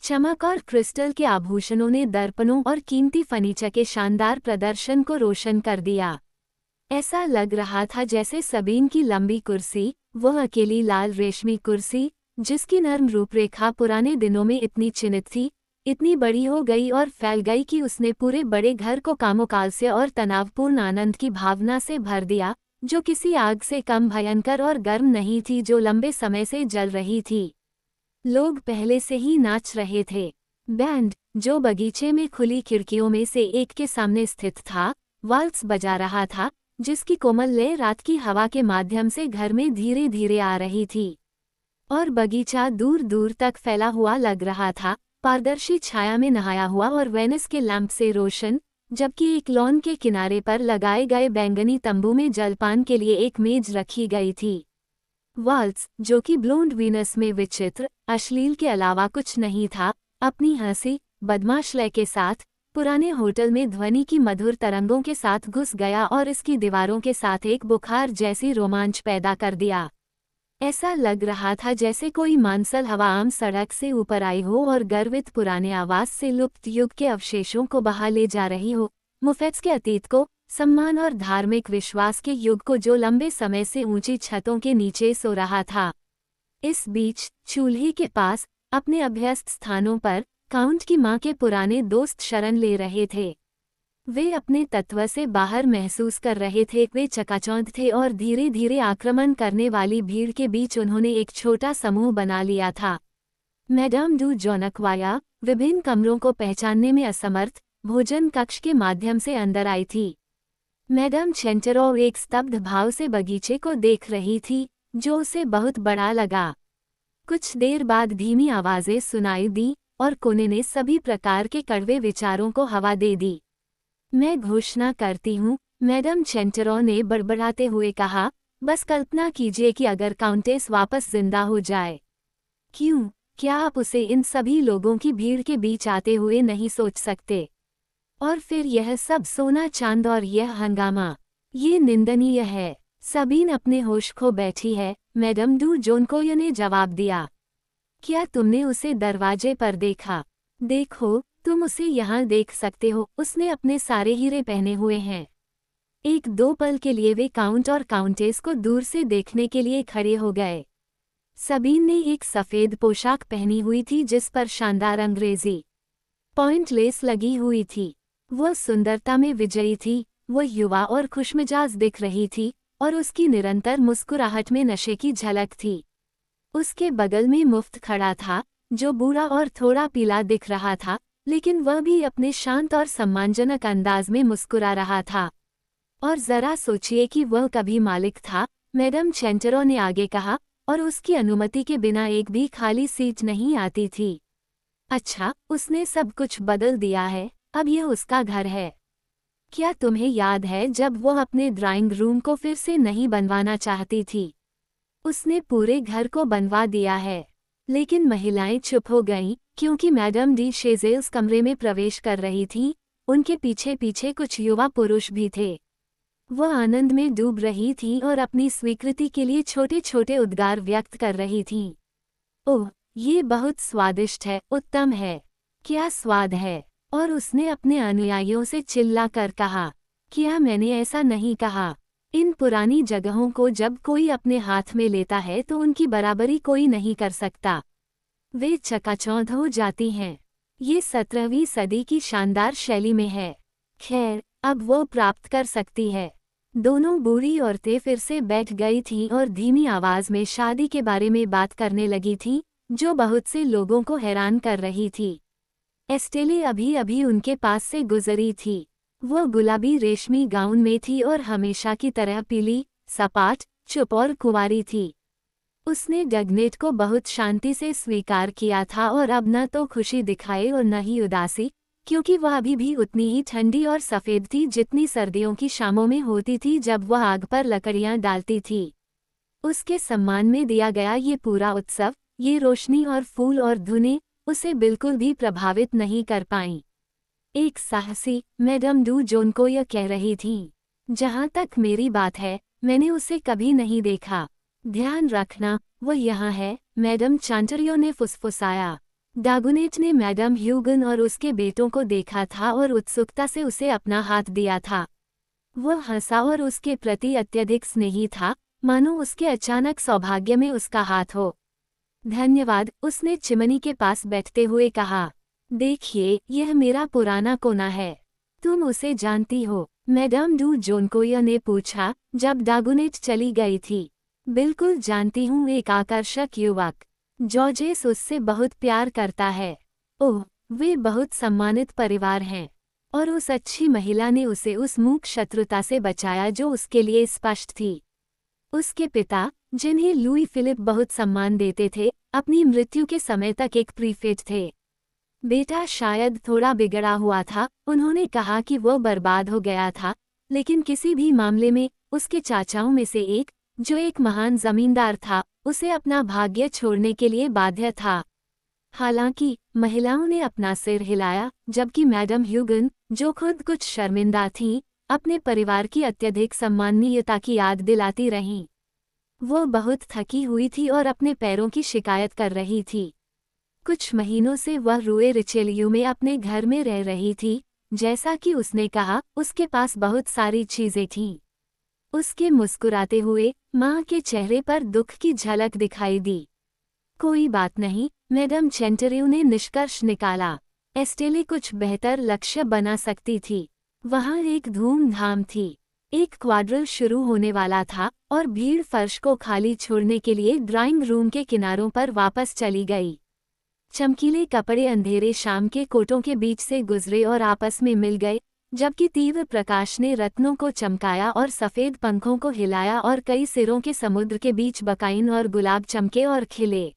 चमक और क्रिस्टल के आभूषणों ने दर्पणों और कीमती फर्नीचर के शानदार प्रदर्शन को रोशन कर दिया। ऐसा लग रहा था जैसे सबीन की लंबी कुर्सी, वह अकेली लाल रेशमी कुर्सी, जिसकी नर्म रूपरेखा पुराने दिनों में इतनी चिन्हित थी, इतनी बड़ी हो गई और फैल गई कि उसने पूरे बड़े घर को कामोकालस्य और तनावपूर्ण आनंद की भावना से भर दिया, जो किसी आग से कम भयंकर और गर्म नहीं थी जो लंबे समय से जल रही थी। लोग पहले से ही नाच रहे थे। बैंड, जो बगीचे में खुली खिड़कियों में से एक के सामने स्थित था, वाल्स बजा रहा था, जिसकी कोमल लय रात की हवा के माध्यम से घर में धीरे धीरे आ रही थी। और बगीचा दूर दूर तक फैला हुआ लग रहा था, पारदर्शी छाया में नहाया हुआ और वेनिस के लैंप से रोशन, जबकि एक लॉन के किनारे पर लगाए गए बैंगनी तंबू में जलपान के लिए एक मेज रखी गई थी। वाल्स, जो कि ब्लोंड वीनस में विचित्र, अश्लील के अलावा कुछ नहीं था, अपनी हंसी, बदमाश लय के साथ, पुराने होटल में ध्वनि की मधुर तरंगों के साथ घुस गया और इसकी दीवारों के साथ एक बुखार जैसी रोमांच पैदा कर दिया। ऐसा लग रहा था जैसे कोई मानसल हवा आम सड़क से ऊपर आई हो और गर्वित पुराने आवास से लुप्त युग के अवशेषों को बहा ले जा रही हो, मुफेट्स के अतीत को, सम्मान और धार्मिक विश्वास के युग को जो लंबे समय से ऊंची छतों के नीचे सो रहा था। इस बीच चूल्हे के पास, अपने अभ्यस्त स्थानों पर, काउंट की मां के पुराने दोस्त शरण ले रहे थे। वे अपने तत्व से बाहर महसूस कर रहे थे, वे चकाचौंध थे और धीरे धीरे आक्रमण करने वाली भीड़ के बीच उन्होंने एक छोटा समूह बना लिया था। मैडम डू जोनकवाया, विभिन्न कमरों को पहचानने में असमर्थ, भोजन कक्ष के माध्यम से अंदर आई थी। मैडम चेंटरॉव एक स्तब्ध भाव से बगीचे को देख रही थी, जो उसे बहुत बड़ा लगा। कुछ देर बाद धीमी आवाजें सुनाई दी, और कोने ने सभी प्रकार के कड़वे विचारों को हवा दे दी। मैं घोषणा करती हूँ, मैडम चेंटरॉ ने बड़बड़ाते हुए कहा, बस कल्पना कीजिए कि अगर काउंटेस वापस जिंदा हो जाए। क्यों, क्या आप उसे इन सभी लोगों की भीड़ के बीच आते हुए नहीं सोच सकते? और फिर यह सब सोना चांद और यह हंगामा, ये निंदनीय है। सबीन अपने होश खो बैठी है, मैडम डू जोनकोय ने जवाब दिया। क्या तुमने उसे दरवाजे पर देखा? देखो, तुम उसे यहाँ देख सकते हो, उसने अपने सारे हीरे पहने हुए हैं। 1-2 पल के लिए वे काउंट और काउंटेस को दूर से देखने के लिए खड़े हो गए। सबीन ने एक सफ़ेद पोशाक पहनी हुई थी जिस पर शानदार अंग्रेजी पॉइंट लेस लगी हुई थी। वह सुंदरता में विजयी थी, वह युवा और खुशमिजाज दिख रही थी, और उसकी निरंतर मुस्कुराहट में नशे की झलक थी। उसके बगल में मुफ्त खड़ा था, जो बूढ़ा और थोड़ा पीला दिख रहा था, लेकिन वह भी अपने शांत और सम्मानजनक अंदाज में मुस्कुरा रहा था। और जरा सोचिए कि वह कभी मालिक था, मैडम चेंटरो ने आगे कहा, और उसकी अनुमति के बिना एक भी खाली सीट नहीं आती थी। अच्छा, उसने सब कुछ बदल दिया है, अब यह उसका घर है। क्या तुम्हें याद है जब वो अपने ड्राइंग रूम को फिर से नहीं बनवाना चाहती थी? उसने पूरे घर को बनवा दिया है। लेकिन महिलाएं चुप हो गईं, क्योंकि मैडम डी शेजेल्स कमरे में प्रवेश कर रही थीं। उनके पीछे पीछे कुछ युवा पुरुष भी थे। वह आनंद में डूब रही थीं और अपनी स्वीकृति के लिए छोटे छोटे उद्गार व्यक्त कर रही थीं। ओह, ये बहुत स्वादिष्ट है, उत्तम है। क्या स्वाद है। और उसने अपने अनुयायियों से चिल्लाकर कहा, क्या मैंने ऐसा नहीं कहा? इन पुरानी जगहों को जब कोई अपने हाथ में लेता है तो उनकी बराबरी कोई नहीं कर सकता। वे चकाचौंध हो जाती हैं। ये 17वीं सदी की शानदार शैली में है। खैर, अब वो प्राप्त कर सकती है। दोनों बूढ़ी औरतें फिर से बैठ गई थीं और धीमी आवाज में शादी के बारे में बात करने लगी थीं, जो बहुत से लोगों को हैरान कर रही थी। एस्टेले अभी अभी उनके पास से गुजरी थी। वो गुलाबी रेशमी गाउन में थी और हमेशा की तरह पीली, सपाट, चुप और कुंवारी थी। उसने डगनेट को बहुत शांति से स्वीकार किया था और अब न तो खुशी दिखाए और न ही उदासी, क्योंकि वह अभी भी उतनी ही ठंडी और सफ़ेद थी जितनी सर्दियों की शामों में होती थी जब वह आग पर लकड़ियां डालती थी। उसके सम्मान में दिया गया ये पूरा उत्सव, ये रोशनी और फूल और धुनें उसे बिल्कुल भी प्रभावित नहीं कर पाईं। एक साहसी मैडम डू जोन को यह कह रही थीं, जहाँ तक मेरी बात है, मैंने उसे कभी नहीं देखा। ध्यान रखना, वो यहाँ है, मैडम चांटरियो ने फुसफुसाया। डागुनेट ने मैडम ह्यूगन और उसके बेटों को देखा था और उत्सुकता से उसे अपना हाथ दिया था। वह हंसा और उसके प्रति अत्यधिक स्नेही था, मानो उसके अचानक सौभाग्य में उसका हाथ हो। धन्यवाद, उसने चिमनी के पास बैठते हुए कहा। देखिए, यह मेरा पुराना कोना है। तुम उसे जानती हो? मैडम डू जोनकोया ने पूछा, जब डागुनेट चली गई थी। बिल्कुल जानती हूँ, एक आकर्षक युवक। जॉर्जेस उससे बहुत प्यार करता है। ओह, वे बहुत सम्मानित परिवार हैं। और उस अच्छी महिला ने उसे उस मूक शत्रुता से बचाया जो उसके लिए स्पष्ट थी। उसके पिता, जिन्हें लुई फिलिप बहुत सम्मान देते थे, अपनी मृत्यु के समय तक एक प्रीफेट थे। बेटा शायद थोड़ा बिगड़ा हुआ था, उन्होंने कहा कि वो बर्बाद हो गया था, लेकिन किसी भी मामले में उसके चाचाओं में से एक, जो एक महान जमींदार था, उसे अपना भाग्य छोड़ने के लिए बाध्य था। हालांकि महिलाओं ने अपना सिर हिलाया, जबकि मैडम ह्यूगन, जो खुद कुछ शर्मिंदा थीं, अपने परिवार की अत्यधिक सम्माननीयता की याद दिलाती रहीं। वो बहुत थकी हुई थी और अपने पैरों की शिकायत कर रही थी। कुछ महीनों से वह रुए रिचेलियो में अपने घर में रह रही थी। जैसा कि उसने कहा, उसके पास बहुत सारी चीजें थीं। उसके मुस्कुराते हुए माँ के चेहरे पर दुख की झलक दिखाई दी। कोई बात नहीं, मैडम चेंटरियो ने निष्कर्ष निकाला। एस्टेले कुछ बेहतर लक्ष्य बना सकती थी। वहाँ एक धूमधाम थी। एक क्वाड्रल शुरू होने वाला था और भीड़ फर्श को खाली छोड़ने के लिए ड्राइंग रूम के किनारों पर वापस चली गई। चमकीले कपड़े अंधेरे शाम के कोटों के बीच से गुजरे और आपस में मिल गए, जबकि तीव्र प्रकाश ने रत्नों को चमकाया और सफ़ेद पंखों को हिलाया और कई सिरों के समुद्र के बीच बकाइन और गुलाब चमके और खिले।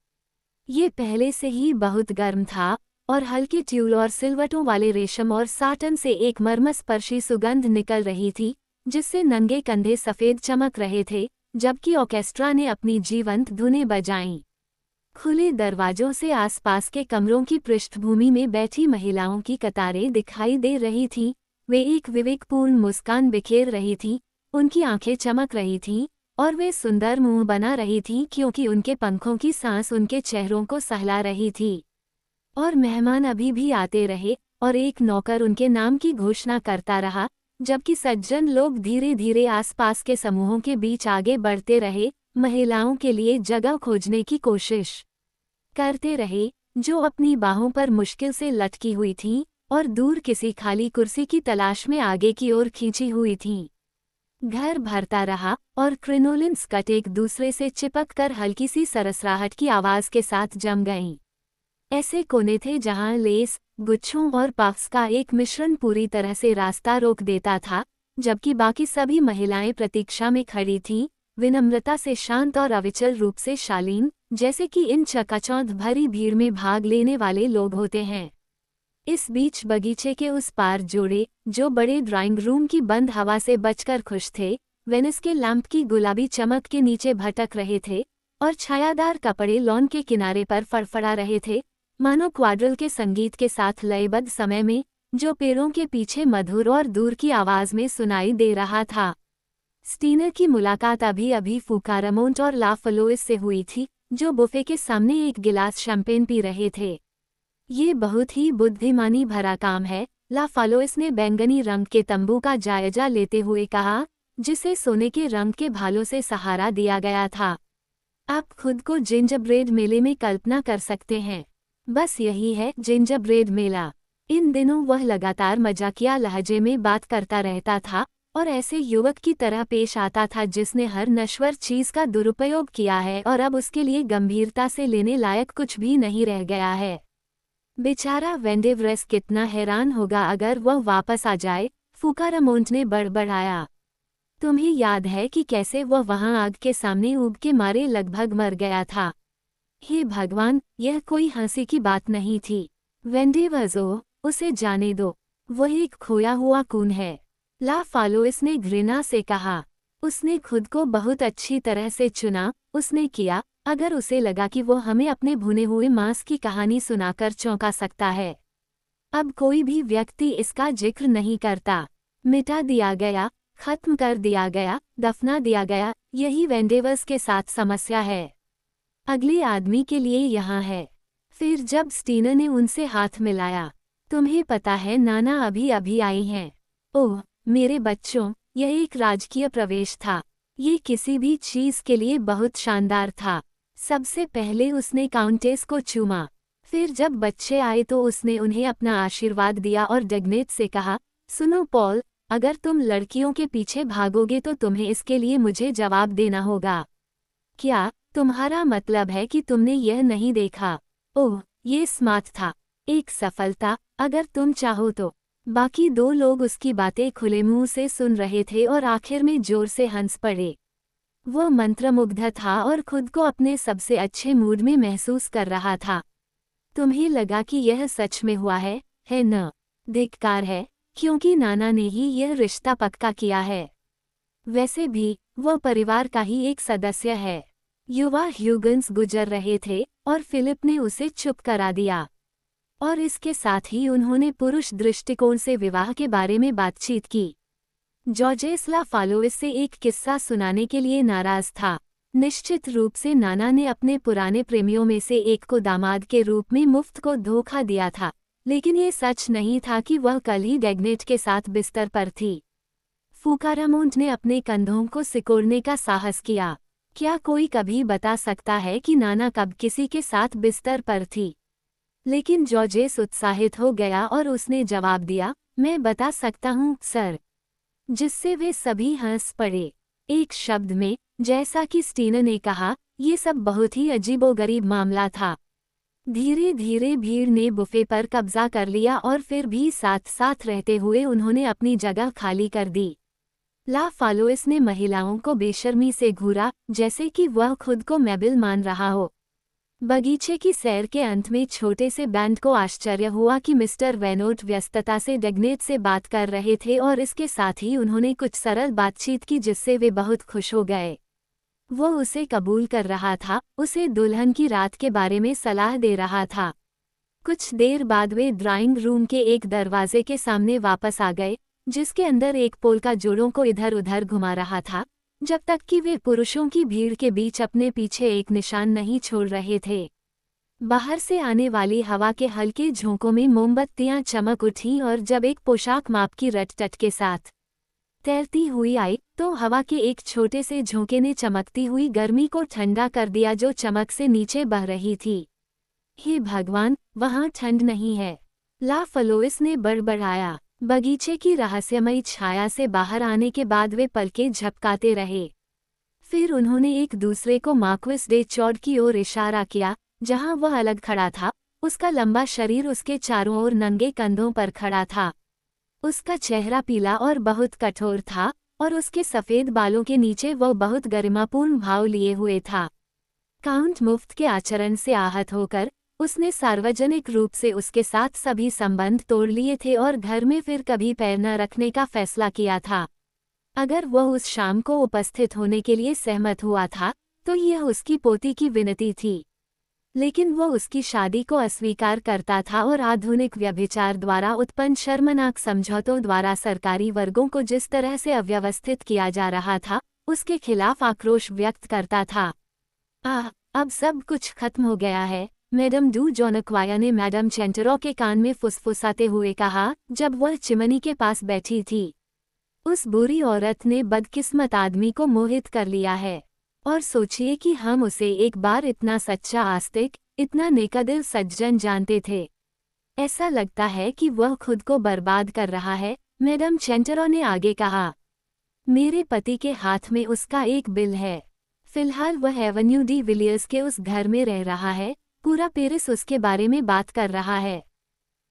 ये पहले से ही बहुत गर्म था और हल्के ट्यूल और सिलवटों वाले रेशम और साटन से एक मर्मस्पर्शी सुगंध निकल रही थी, जिससे नंगे कंधे सफ़ेद चमक रहे थे, जबकि ऑर्केस्ट्रा ने अपनी जीवंत धुनें बजाईं। खुले दरवाजों से आसपास के कमरों की पृष्ठभूमि में बैठी महिलाओं की कतारें दिखाई दे रही थीं। वे एक विवेकपूर्ण मुस्कान बिखेर रही थीं, उनकी आंखें चमक रही थीं और वे सुंदर मुंह बना रही थीं क्योंकि उनके पंखों की सांस उनके चेहरों को सहला रही थी। और मेहमान अभी भी आते रहे और एक नौकर उनके नाम की घोषणा करता रहा, जबकि सज्जन लोग धीरे धीरे आसपास के समूहों के बीच आगे बढ़ते रहे, महिलाओं के लिए जगह खोजने की कोशिश करते रहे, जो अपनी बाहों पर मुश्किल से लटकी हुई थीं और दूर किसी खाली कुर्सी की तलाश में आगे की ओर खींची हुई थीं। घर भरता रहा और क्रिनोलिन स्कर्ट एक दूसरे से चिपक कर हल्की सी सरसराहट की आवाज के साथ जम गईं। ऐसे कोने थे जहां लेस, गुच्छों और पफ्स का एक मिश्रण पूरी तरह से रास्ता रोक देता था, जबकि बाकी सभी महिलाएं प्रतीक्षा में खड़ी थीं, विनम्रता से शांत और अविचल रूप से शालीन, जैसे कि इन चकाचौंध भरी भीड़ में भाग लेने वाले लोग होते हैं। इस बीच बगीचे के उस पार जोड़े, जो बड़े ड्राइंग रूम की बंद हवा से बचकर खुश थे, वेनिस के लैंप की गुलाबी चमक के नीचे भटक रहे थे और छायादार कपड़े लॉन के किनारे पर फड़फड़ा रहे थे, मानो क्वाड्रल के संगीत के साथ लयबद्ध समय में, जो पेड़ों के पीछे मधुर और दूर की आवाज में सुनाई दे रहा था। स्टीनर की मुलाकात अभी अभी फूकारामोंट और ला फलोइस से हुई थी, जो बुफे के सामने एक गिलास शैंपेन पी रहे थे। ये बहुत ही बुद्धिमानी भरा काम है, ला फलोइस ने बैंगनी रंग के तंबू का जायजा लेते हुए कहा, जिसे सोने के रंग के भालों से सहारा दिया गया था। आप खुद को जिंजरब्रेड मेले में कल्पना कर सकते हैं। बस यही है जिंजरब्रेड मेला। इन दिनों वह लगातार मजाकिया लहजे में बात करता रहता था और ऐसे युवक की तरह पेश आता था जिसने हर नश्वर चीज का दुरुपयोग किया है और अब उसके लिए गंभीरता से लेने लायक कुछ भी नहीं रह गया है। बेचारा वेंडेवरेस कितना हैरान होगा अगर वह वापस आ जाए, फूकारामोंट ने बड़बड़ाया। तुम्हें याद है कि कैसे वह वहां आग के सामने ऊब के मारे लगभग मर गया था। हे भगवान, यह कोई हंसी की बात नहीं थी। वेंडेवज़ो, उसे जाने दो, वह एक खोया हुआ खून है, ला फलोइस ने घृणा से कहा। उसने खुद को बहुत अच्छी तरह से चुना, उसने किया, अगर उसे लगा कि वो हमें अपने भुने हुए मांस की कहानी सुनाकर चौंका सकता है। अब कोई भी व्यक्ति इसका जिक्र नहीं करता। मिटा दिया गया, खत्म कर दिया गया, दफना दिया गया, यही वेंडेवर्स के साथ समस्या है। अगले आदमी के लिए यहाँ है। फिर जब स्टीनर ने उनसे हाथ मिलाया, तुम्हें पता है नाना अभी अभी आई हैं। ओह मेरे बच्चों, यह एक राजकीय प्रवेश था। ये किसी भी चीज के लिए बहुत शानदार था। सबसे पहले उसने काउंटेस को चूमा, फिर जब बच्चे आए तो उसने उन्हें अपना आशीर्वाद दिया और डगनेट से कहा, सुनो पॉल, अगर तुम लड़कियों के पीछे भागोगे तो तुम्हें इसके लिए मुझे जवाब देना होगा। क्या तुम्हारा मतलब है कि तुमने यह नहीं देखा? ओह, ये स्मार्ट था, एक सफलता, अगर तुम चाहो तो। बाकी दो लोग उसकी बातें खुले मुंह से सुन रहे थे और आखिर में जोर से हंस पड़े। वह मंत्रमुग्ध था और खुद को अपने सबसे अच्छे मूड में महसूस कर रहा था। तुम्हें लगा कि यह सच में हुआ है न? धिक्कार है, क्योंकि नाना ने ही यह रिश्ता पक्का किया है। वैसे भी वह परिवार का ही एक सदस्य है। युवा ह्यूगन्स गुजर रहे थे और फिलिप ने उसे चुप करा दिया, और इसके साथ ही उन्होंने पुरुष दृष्टिकोण से विवाह के बारे में बातचीत की। जॉर्जेस ला फलोइस से एक किस्सा सुनाने के लिए नाराज था। निश्चित रूप से नाना ने अपने पुराने प्रेमियों में से एक को दामाद के रूप में मुफ्त को धोखा दिया था, लेकिन ये सच नहीं था कि वह कल ही डगनेट के साथ बिस्तर पर थी। फूकारामोंट ने अपने कंधों को सिकोड़ने का साहस किया। क्या कोई कभी बता सकता है कि नाना कब किसी के साथ बिस्तर पर थी? लेकिन जॉर्जेस उत्साहित हो गया और उसने जवाब दिया, मैं बता सकता हूँ सर। जिससे वे सभी हंस पड़े। एक शब्द में, जैसा कि स्टीनर ने कहा, ये सब बहुत ही अजीबोगरीब मामला था। धीरे धीरे भीड़ ने बुफे पर कब्जा कर लिया और फिर भी साथ साथ रहते हुए उन्होंने अपनी जगह खाली कर दी। ला फलोइस ने महिलाओं को बेशर्मी से घूरा, जैसे कि वह खुद को मेबल मान रहा हो। बगीचे की सैर के अंत में छोटे से बैंड को आश्चर्य हुआ कि मिस्टर वेनोट व्यस्तता से डगनेट से बात कर रहे थे और इसके साथ ही उन्होंने कुछ सरल बातचीत की जिससे वे बहुत खुश हो गए। वो उसे कबूल कर रहा था, उसे दुल्हन की रात के बारे में सलाह दे रहा था। कुछ देर बाद वे ड्राइंग रूम के एक दरवाजे के सामने वापस आ गए, जिसके अंदर एक पोल्का जोड़ों को इधर उधर घुमा रहा था, जब तक कि वे पुरुषों की भीड़ के बीच अपने पीछे एक निशान नहीं छोड़ रहे थे। बाहर से आने वाली हवा के हल्के झोंकों में मोमबत्तियां चमक उठीं और जब एक पोशाक माप की रटटट के साथ तैरती हुई आई, तो हवा के एक छोटे से झोंके ने चमकती हुई गर्मी को ठंडा कर दिया जो चमक से नीचे बह रही थी। हे भगवान, वहाँ ठंड नहीं है, ला फलोइस ने बड़बड़ाया। बगीचे की रहस्यमयी छाया से बाहर आने के बाद वे पलकें झपकाते रहे। फिर उन्होंने एक दूसरे को मार्क्विस डे चौड की ओर इशारा किया, जहां वह अलग खड़ा था। उसका लंबा शरीर उसके चारों ओर नंगे कंधों पर खड़ा था। उसका चेहरा पीला और बहुत कठोर था, और उसके सफ़ेद बालों के नीचे वो बहुत गरिमापूर्ण भाव लिए हुए था। काउंट मुफ्त के आचरण से आहत होकर उसने सार्वजनिक रूप से उसके साथ सभी संबंध तोड़ लिए थे और घर में फिर कभी पैर न रखने का फैसला किया था। अगर वह उस शाम को उपस्थित होने के लिए सहमत हुआ था तो यह उसकी पोती की विनती थी, लेकिन वह उसकी शादी को अस्वीकार करता था और आधुनिक व्यभिचार द्वारा उत्पन्न शर्मनाक समझौतों द्वारा सरकारी वर्गों को जिस तरह से अव्यवस्थित किया जा रहा था उसके खिलाफ आक्रोश व्यक्त करता था। अब सब कुछ खत्म हो गया है, मैडम डू जोनक्वाया ने मैडम चेंटरो के कान में फुसफुसाते हुए कहा जब वह चिमनी के पास बैठी थी। उस बुरी औरत ने बदकिस्मत आदमी को मोहित कर लिया है। और सोचिए कि हम उसे एक बार इतना सच्चा आस्तिक, इतना नेकदिल सज्जन जानते थे। ऐसा लगता है कि वह खुद को बर्बाद कर रहा है, मैडम चेंटरो ने आगे कहा। मेरे पति के हाथ में उसका एक बिल है। फिलहाल वह एवेन्यू डी विलियर्स के उस घर में रह रहा है, पूरा पेरिस उसके बारे में बात कर रहा है।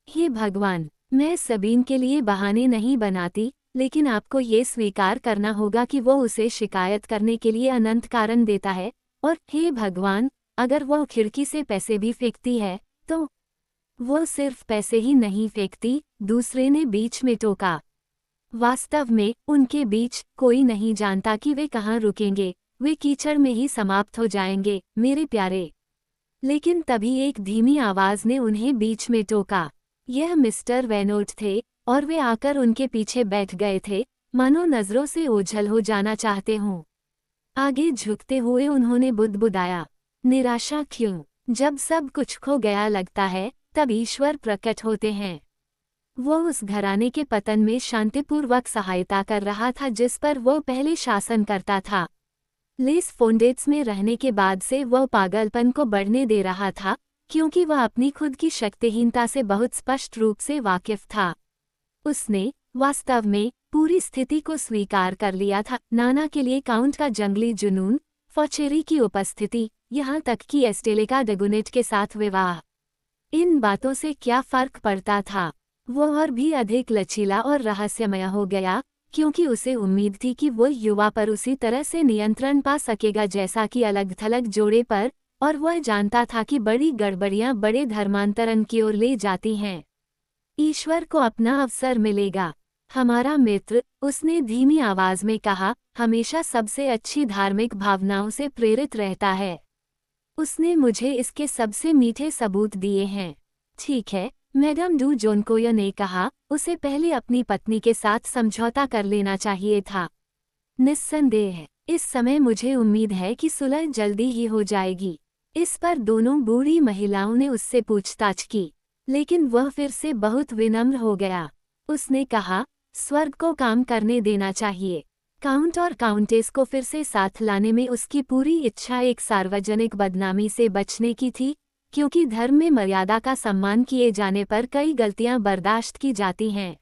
हे भगवान, मैं सबीन के लिए बहाने नहीं बनाती, लेकिन आपको ये स्वीकार करना होगा कि वो उसे शिकायत करने के लिए अनंत कारण देता है, और हे भगवान, अगर वह खिड़की से पैसे भी फेंकती है तो वो सिर्फ पैसे ही नहीं फेंकती, दूसरे ने बीच में टोका। वास्तव में उनके बीच कोई नहीं जानता कि वे कहाँ रुकेंगे, वे कीचड़ में ही समाप्त हो जाएंगे, मेरे प्यारे। लेकिन तभी एक धीमी आवाज ने उन्हें बीच में टोका। यह मिस्टर वेनोट थे और वे आकर उनके पीछे बैठ गए थे, मानो नजरों से ओझल हो जाना चाहते हों। आगे झुकते हुए उन्होंने बुदबुदाया, निराशा क्यों? जब सब कुछ खो गया लगता है तब ईश्वर प्रकट होते हैं। वो उस घराने के पतन में शांतिपूर्वक सहायता कर रहा था जिस पर वो पहले शासन करता था। लेस फोन्डेट्स में रहने के बाद से वह पागलपन को बढ़ने दे रहा था, क्योंकि वह अपनी खुद की शक्तिहीनता से बहुत स्पष्ट रूप से वाकिफ था। उसने वास्तव में पूरी स्थिति को स्वीकार कर लिया था। नाना के लिए काउंट का जंगली जुनून, फॉचेरी की उपस्थिति, यहाँ तक कि एस्टेले का डेगुनेट के साथ विवाह, इन बातों से क्या फर्क पड़ता था? वो और भी अधिक लचीला और रहस्यमय हो गया, क्योंकि उसे उम्मीद थी कि वो युवा पर उसी तरह से नियंत्रण पा सकेगा जैसा कि अलग थलग जोड़े पर, और वह जानता था कि बड़ी गड़बड़ियां बड़े धर्मांतरण की ओर ले जाती हैं। ईश्वर को अपना अवसर मिलेगा। हमारा मित्र, उसने धीमी आवाज में कहा, हमेशा सबसे अच्छी धार्मिक भावनाओं से प्रेरित रहता है। उसने मुझे इसके सबसे मीठे सबूत दिए हैं। ठीक है, मैडम डू जोनकोय ने कहा, उसे पहले अपनी पत्नी के साथ समझौता कर लेना चाहिए था। निस्संदेह, इस समय मुझे उम्मीद है कि सुलह जल्दी ही हो जाएगी। इस पर दोनों बूढ़ी महिलाओं ने उससे पूछताछ की, लेकिन वह फिर से बहुत विनम्र हो गया। उसने कहा, स्वर्ग को काम करने देना चाहिए। काउंट और काउंटेस को फिर से साथ लाने में उसकी पूरी इच्छा एक सार्वजनिक बदनामी से बचने की थी, क्योंकि धर्म में मर्यादा का सम्मान किए जाने पर कई गलतियां बर्दाश्त की जाती हैं।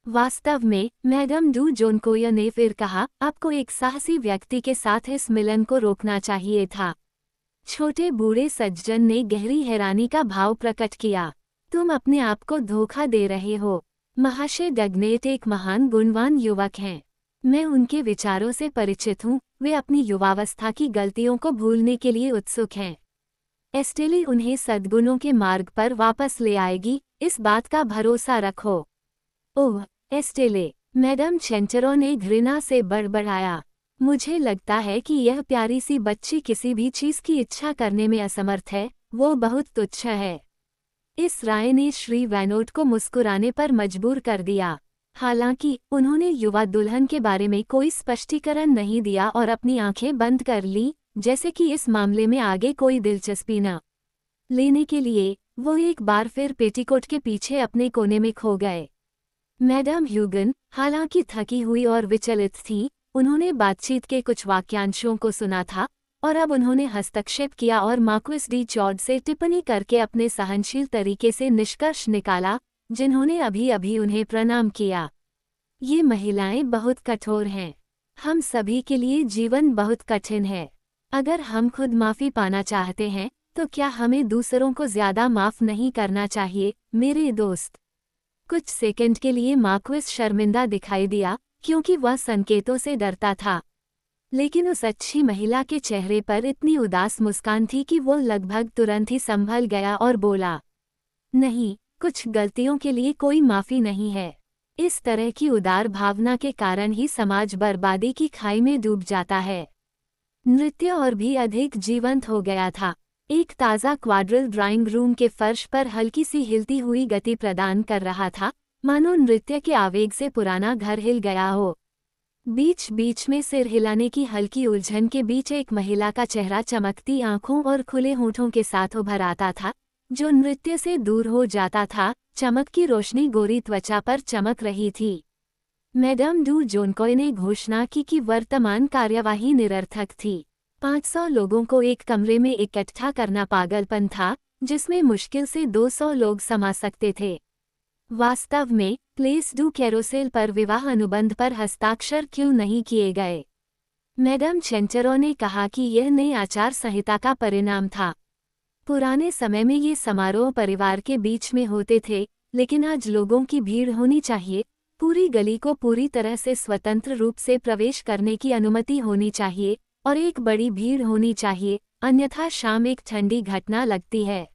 वास्तव में, मैडम डू जोनकोय ने फिर कहा, आपको एक साहसी व्यक्ति के साथ इस मिलन को रोकना चाहिए था। छोटे बूढ़े सज्जन ने गहरी हैरानी का भाव प्रकट किया। तुम अपने आप को धोखा दे रहे हो। महाशय डगनेट एक महान गुणवान युवक हैं। मैं उनके विचारों से परिचित हूँ। वे अपनी युवावस्था की गलतियों को भूलने के लिए उत्सुक हैं। एस्टेली उन्हें सद्गुणों के मार्ग पर वापस ले आएगी, इस बात का भरोसा रखो। ओह एस्टेले, मैडम चेंटरो ने घृणा से बड़बड़ाया। मुझे लगता है कि यह प्यारी सी बच्ची किसी भी चीज की इच्छा करने में असमर्थ है, वो बहुत तुच्छ है। इस राय ने श्री वैनोट को मुस्कुराने पर मजबूर कर दिया। हालांकि उन्होंने युवा दुल्हन के बारे में कोई स्पष्टीकरण नहीं दिया और अपनी आंखें बंद कर लीं, जैसे कि इस मामले में आगे कोई दिलचस्पी न लेने के लिए वो एक बार फिर पेटीकोट के पीछे अपने कोने में खो गए। मैडम ह्यूगन, हालांकि थकी हुई और विचलित थीं, उन्होंने बातचीत के कुछ वाक्यांशों को सुना था और अब उन्होंने हस्तक्षेप किया और मार्क्विस डी चॉड से टिप्पणी करके अपने सहनशील तरीके से निष्कर्ष निकाला, जिन्होंने अभी अभी उन्हें प्रणाम किया। ये महिलाएं बहुत कठोर हैं। हम सभी के लिए जीवन बहुत कठिन है। अगर हम खुद माफ़ी पाना चाहते हैं तो क्या हमें दूसरों को ज़्यादा माफ़ नहीं करना चाहिए, मेरे दोस्त? कुछ सेकंड के लिए मार्क्विस शर्मिंदा दिखाई दिया, क्योंकि वह संकेतों से डरता था। लेकिन उस अच्छी महिला के चेहरे पर इतनी उदास मुस्कान थी कि वो लगभग तुरंत ही संभल गया और बोला, नहीं, कुछ गलतियों के लिए कोई माफ़ी नहीं है। इस तरह की उदार भावना के कारण ही समाज बर्बादी की खाई में डूब जाता है। नृत्य और भी अधिक जीवंत हो गया था। एक ताज़ा क्वाड्रिल ड्राइंग रूम के फर्श पर हल्की सी हिलती हुई गति प्रदान कर रहा था, मानो नृत्य के आवेग से पुराना घर हिल गया हो। बीच बीच में सिर हिलाने की हल्की उलझन के बीच एक महिला का चेहरा चमकती आंखों और खुले होठों के साथ उभर आता था, जो नृत्य से दूर हो जाता था। चमक की रोशनी गोरी त्वचा पर चमक रही थी। मैडम डू जोनकोय ने घोषणा की कि वर्तमान कार्यवाही निरर्थक थी। 500 लोगों को एक कमरे में इकट्ठा करना पागलपन था, जिसमें मुश्किल से 200 लोग समा सकते थे। वास्तव में प्लेस डू कैरोसेल पर विवाह अनुबंध पर हस्ताक्षर क्यों नहीं किए गए? मैडम चेंचरो ने कहा कि यह नई आचार संहिता का परिणाम था। पुराने समय में ये समारोह परिवार के बीच में होते थे, लेकिन आज लोगों की भीड़ होनी चाहिए। पूरी गली को पूरी तरह से स्वतंत्र रूप से प्रवेश करने की अनुमति होनी चाहिए और एक बड़ी भीड़ होनी चाहिए, अन्यथा शाम एक ठंडी घटना लगती है।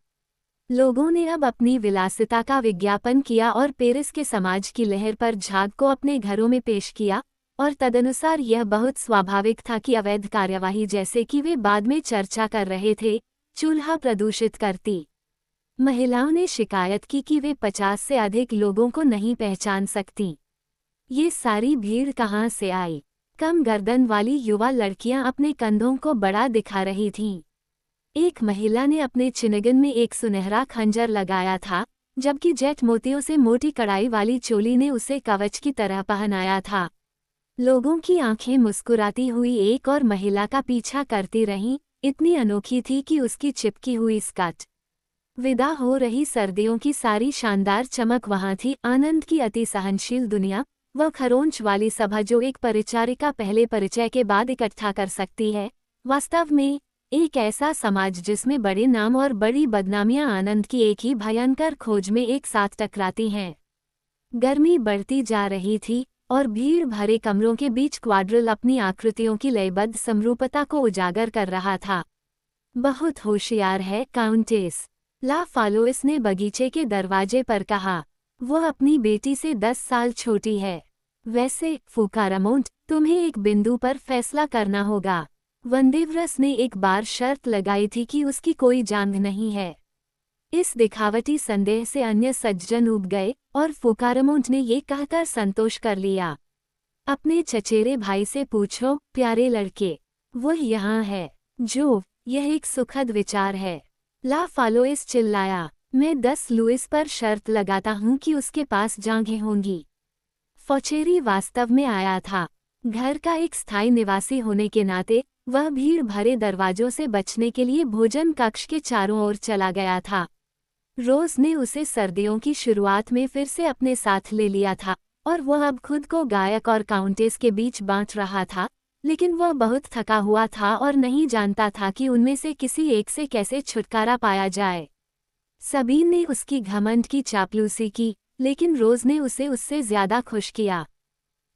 लोगों ने अब अपनी विलासिता का विज्ञापन किया और पेरिस के समाज की लहर पर झाग को अपने घरों में पेश किया, और तदनुसार यह बहुत स्वाभाविक था कि अवैध कार्यवाही, जैसे कि वे बाद में चर्चा कर रहे थे, चूल्हा प्रदूषित करती। महिलाओं ने शिकायत की कि वे 50 से अधिक लोगों को नहीं पहचान सकती। ये सारी भीड़ कहाँ से आई? कम गर्दन वाली युवा लड़कियां अपने कंधों को बड़ा दिखा रही थीं। एक महिला ने अपने चिनगन में एक सुनहरा खंजर लगाया था, जबकि जेट मोतियों से मोटी कढ़ाई वाली चोली ने उसे कवच की तरह पहनाया था। लोगों की आंखें मुस्कुराती हुई एक और महिला का पीछा करती रहीं, इतनी अनोखी थी कि उसकी चिपकी हुई स्कर्ट। विदा हो रही सर्दियों की सारी शानदार चमक वहाँ थी। आनंद की अति सहनशील दुनिया, वह खरोंच वाली सभा जो एक परिचारिका पहले परिचय के बाद इकट्ठा कर सकती है, वास्तव में एक ऐसा समाज जिसमें बड़े नाम और बड़ी बदनामियां आनंद की एक ही भयंकर खोज में एक साथ टकराती हैं। गर्मी बढ़ती जा रही थी और भीड़ भरे कमरों के बीच क्वाड्रिल अपनी आकृतियों की लयबद्ध समरूपता को उजागर कर रहा था। बहुत होशियार है काउंटेस, ला फालोइस ने बगीचे के दरवाजे पर कहा। वह अपनी बेटी से 10 साल छोटी है। वैसे फुकारामोंट, तुम्हें एक बिंदु पर फैसला करना होगा। वंदेवरस ने एक बार शर्त लगाई थी कि उसकी कोई जांघ नहीं है। इस दिखावटी संदेह से अन्य सज्जन उब गए और फुकारामोंट ने ये कहकर संतोष कर लिया, अपने चचेरे भाई से पूछो प्यारे लड़के, वह यहाँ है। जो, यह एक सुखद विचार है। ला फालोइस चिल्लाया, मैं 10 लुइस पर शर्त लगाता हूँ कि उसके पास जांघें होंगी। फौचेरी वास्तव में आया था। घर का एक स्थायी निवासी होने के नाते वह भीड़ भरे दरवाजों से बचने के लिए भोजन कक्ष के चारों ओर चला गया था। रोज ने उसे सर्दियों की शुरुआत में फिर से अपने साथ ले लिया था और वह अब खुद को गायक और काउंटेस के बीच बांट रहा था, लेकिन वह बहुत थका हुआ था और नहीं जानता था कि उनमें से किसी एक से कैसे छुटकारा पाया जाए। सबीन ने उसकी घमंड की चापलूसी की, लेकिन रोज ने उसे उससे ज्यादा खुश किया।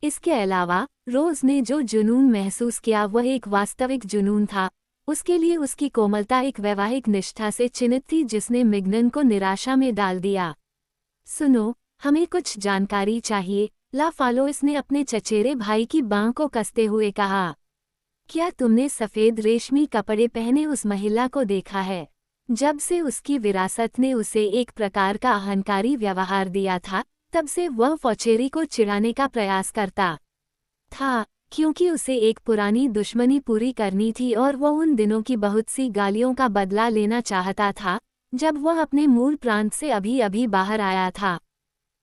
इसके अलावा रोज ने जो जुनून महसूस किया वह एक वास्तविक जुनून था। उसके लिए उसकी कोमलता एक वैवाहिक निष्ठा से चिन्हित थी जिसने मिग्नन को निराशा में डाल दिया। सुनो, हमें कुछ जानकारी चाहिए, ला फालोइस ने अपने चचेरे भाई की बांह को कसते हुए कहा। क्या तुमने सफ़ेद रेशमी कपड़े पहने उस महिला को देखा है? जब से उसकी विरासत ने उसे एक प्रकार का अहंकारी व्यवहार दिया था, तब से वह फौचेरी को चिढ़ाने का प्रयास करता था, क्योंकि उसे एक पुरानी दुश्मनी पूरी करनी थी और वह उन दिनों की बहुत सी गालियों का बदला लेना चाहता था, जब वह अपने मूल प्रांत से अभी अभी बाहर आया था।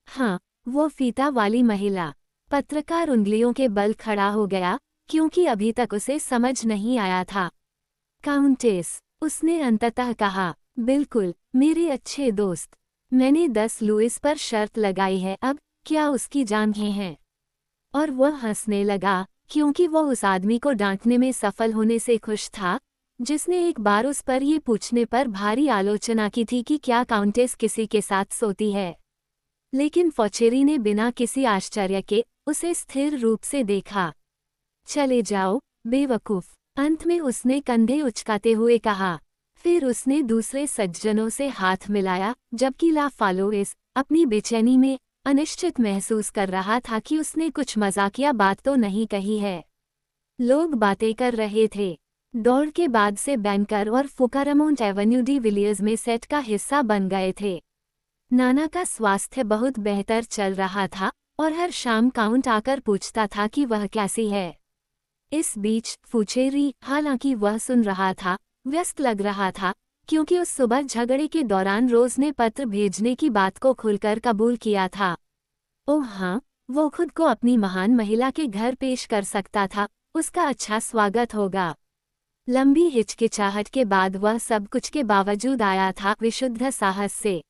हाँ, वो फीता वाली महिला। पत्रकार उंगलियों के बल खड़ा हो गया, क्योंकि अभी तक उसे समझ नहीं आया था। काउंटेस, उसने अंततः कहा, बिल्कुल, मेरे अच्छे दोस्त। मैंने 10 लुइस पर शर्त लगाई है, अब क्या उसकी जांघें हैं? और वह हंसने लगा, क्योंकि वह उस आदमी को डांटने में सफल होने से खुश था, जिसने एक बार उस पर ये पूछने पर भारी आलोचना की थी कि क्या काउंटेस किसी के साथ सोती है। लेकिन फॉचेरी ने बिना किसी आश्चर्य के उसे स्थिर रूप से देखा। चले जाओ, बेवकूफ, अंत में उसने कंधे उचकाते हुए कहा। फिर उसने दूसरे सज्जनों से हाथ मिलाया, जबकि ला फालोइस अपनी बेचैनी में अनिश्चित महसूस कर रहा था कि उसने कुछ मजाकिया बात तो नहीं कही है। लोग बातें कर रहे थे। दौड़ के बाद से बैंकर और फुकारामोंट एवेन्यू डी विलियर्स में सेट का हिस्सा बन गए थे। नाना का स्वास्थ्य बहुत बेहतर चल रहा था और हर शाम काउंट आकर पूछता था कि वह कैसी है। इस बीच फुचेरी, हालांकि वह सुन रहा था, व्यस्त लग रहा था, क्योंकि उस सुबह झगड़े के दौरान रोज ने पत्र भेजने की बात को खुलकर कबूल किया था। ओह हाँ, वो खुद को अपनी महान महिला के घर पेश कर सकता था, उसका अच्छा स्वागत होगा। लंबी हिचकिचाहट के बाद वह सब कुछ के बावजूद आया था, विशुद्ध साहस से।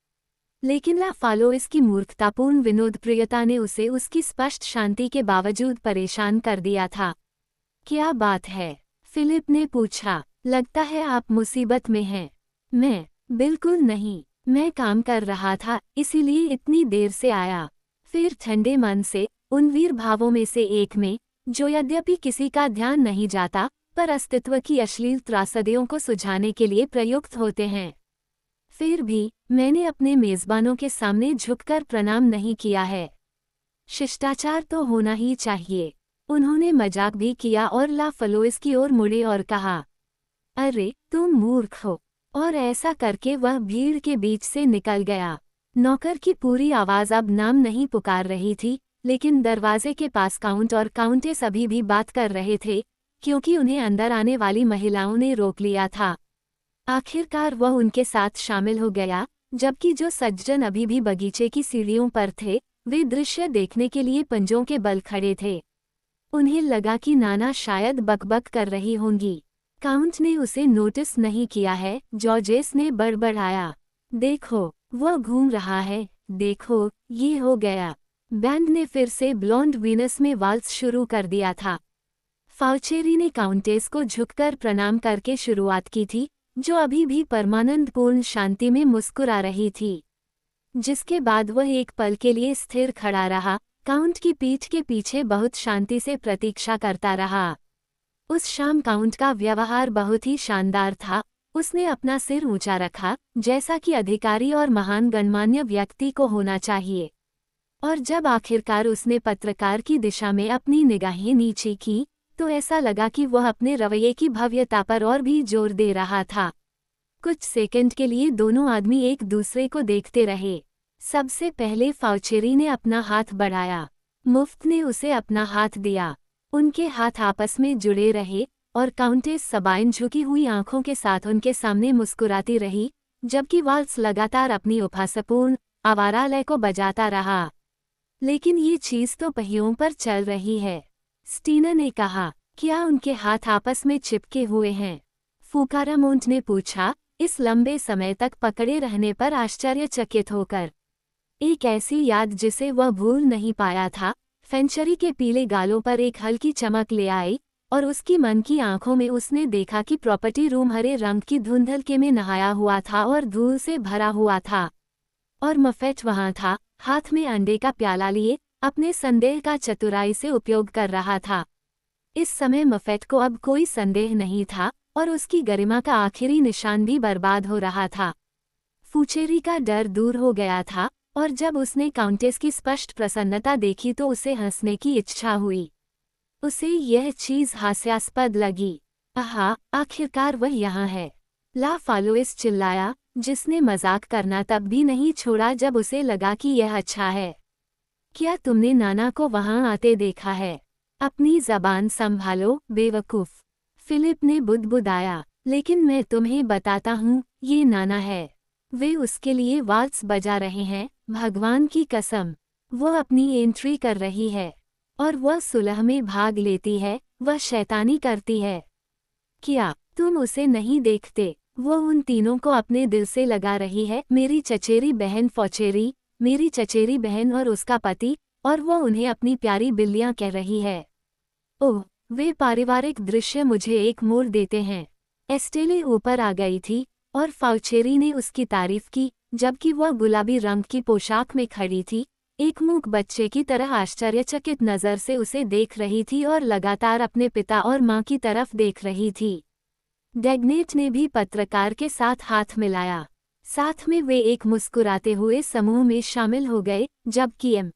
लेकिन ला फालोइस की मूर्खतापूर्ण विनोदप्रियता ने उसे उसकी स्पष्ट शांति के बावजूद परेशान कर दिया था। क्या बात है? फिलिप ने पूछा। लगता है आप मुसीबत में हैं। मैं, बिल्कुल नहीं, मैं काम कर रहा था, इसीलिए इतनी देर से आया। फिर ठंडे मन से, उन वीर भावों में से एक में, जो यद्यपि किसी का ध्यान नहीं जाता, पर अस्तित्व की अश्लील त्रासदियों को सुझाने के लिए प्रयुक्त होते हैं। फिर भी, मैंने अपने मेजबानों के सामने झुककर प्रणाम नहीं किया है। शिष्टाचार तो होना ही चाहिए। उन्होंने मजाक भी किया और ला फालोइस की ओर मुड़े और कहा, अरे, तुम मूर्ख हो। और ऐसा करके वह भीड़ के बीच से निकल गया। नौकर की पूरी आवाज अब नाम नहीं पुकार रही थी, लेकिन दरवाजे के पास काउंट और काउंटेस अभी भी बात कर रहे थे, क्योंकि उन्हें अंदर आने वाली महिलाओं ने रोक लिया था। आखिरकार वह उनके साथ शामिल हो गया, जबकि जो सज्जन अभी भी बगीचे की सीढ़ियों पर थे, वे दृश्य देखने के लिए पंजों के बल खड़े थे। उन्हें लगा कि नाना शायद बकबक कर रही होंगी। काउंट ने उसे नोटिस नहीं किया है, जॉर्जेस ने बड़बड़ाया। देखो, वह घूम रहा है, देखो, ये हो गया। बैंड ने फिर से ब्लॉन्ड वीनस में वाल्स शुरू कर दिया था। फाउचेरी ने काउंटेस को झुककर प्रणाम करके शुरुआत की थी, जो अभी भी परमानंदपूर्ण शांति में मुस्कुरा रही थी। जिसके बाद वह एक पल के लिए स्थिर खड़ा रहा, काउंट की पीठ के पीछे बहुत शांति से प्रतीक्षा करता रहा। उस शाम काउंट का व्यवहार बहुत ही शानदार था। उसने अपना सिर ऊंचा रखा, जैसा कि अधिकारी और महान गणमान्य व्यक्ति को होना चाहिए। और जब आखिरकार उसने पत्रकार की दिशा में अपनी निगाहें नीचे की, तो ऐसा लगा कि वह अपने रवैये की भव्यता पर और भी जोर दे रहा था। कुछ सेकंड के लिए दोनों आदमी एक दूसरे को देखते रहे। सबसे पहले फाउचेरी ने अपना हाथ बढ़ाया। मुफ्त ने उसे अपना हाथ दिया। उनके हाथ आपस में जुड़े रहे और काउंटेस सबाइन झुकी हुई आंखों के साथ उनके सामने मुस्कुराती रही, जबकि वाल्स लगातार अपनी उपहासपूर्ण आवारा लय को बजाता रहा। लेकिन ये चीज तो पहियों पर चल रही है, स्टीना ने कहा। क्या उनके हाथ आपस में चिपके हुए हैं? फुकारामोंट ने पूछा, इस लंबे समय तक पकड़े रहने पर आश्चर्यचकित होकर। एक ऐसी याद जिसे वह भूल नहीं पाया था, फेंचरी के पीले गालों पर एक हल्की चमक ले आई, और उसकी मन की आंखों में उसने देखा कि प्रॉपर्टी रूम हरे रंग की धुंधलके में नहाया हुआ था और धूल से भरा हुआ था। और मफेट वहां था, हाथ में अंडे का प्याला लिए, अपने संदेह का चतुराई से उपयोग कर रहा था। इस समय मफेट को अब कोई संदेह नहीं था, और उसकी गरिमा का आखिरी निशान भी बर्बाद हो रहा था। फुचेरी का डर दूर हो गया था, और जब उसने काउंटेस की स्पष्ट प्रसन्नता देखी तो उसे हंसने की इच्छा हुई। उसे यह चीज हास्यास्पद लगी। आहा, आखिरकार वह यहाँ है। ला फालोइस चिल्लाया, जिसने मजाक करना तब भी नहीं छोड़ा जब उसे लगा कि यह अच्छा है। क्या तुमने नाना को वहां आते देखा है? अपनी जबान संभालो, बेवकूफ, फिलिप ने बुदबुदाया। लेकिन मैं तुम्हें बताता हूँ, ये नाना है। वे उसके लिए वाल्स बजा रहे हैं, भगवान की कसम। वह अपनी एंट्री कर रही है, और वह सुलह में भाग लेती है, वह शैतानी करती है। क्या तुम उसे नहीं देखते? वो उन तीनों को अपने दिल से लगा रही है, मेरी चचेरी बहन फौचेरी, मेरी चचेरी बहन और उसका पति, और वो उन्हें अपनी प्यारी बिल्लियां कह रही है। ओह, वे पारिवारिक दृश्य मुझे एक मोड़ देते हैं। एस्टेले ऊपर आ गई थी, और फाउचेरी ने उसकी तारीफ की, जबकि वह गुलाबी रंग की पोशाक में खड़ी थी, एक मूक बच्चे की तरह आश्चर्यचकित नज़र से उसे देख रही थी और लगातार अपने पिता और माँ की तरफ देख रही थी। डैगनेट ने भी पत्रकार के साथ हाथ मिलाया। साथ में वे एक मुस्कुराते हुए समूह में शामिल हो गए, जबकि एम.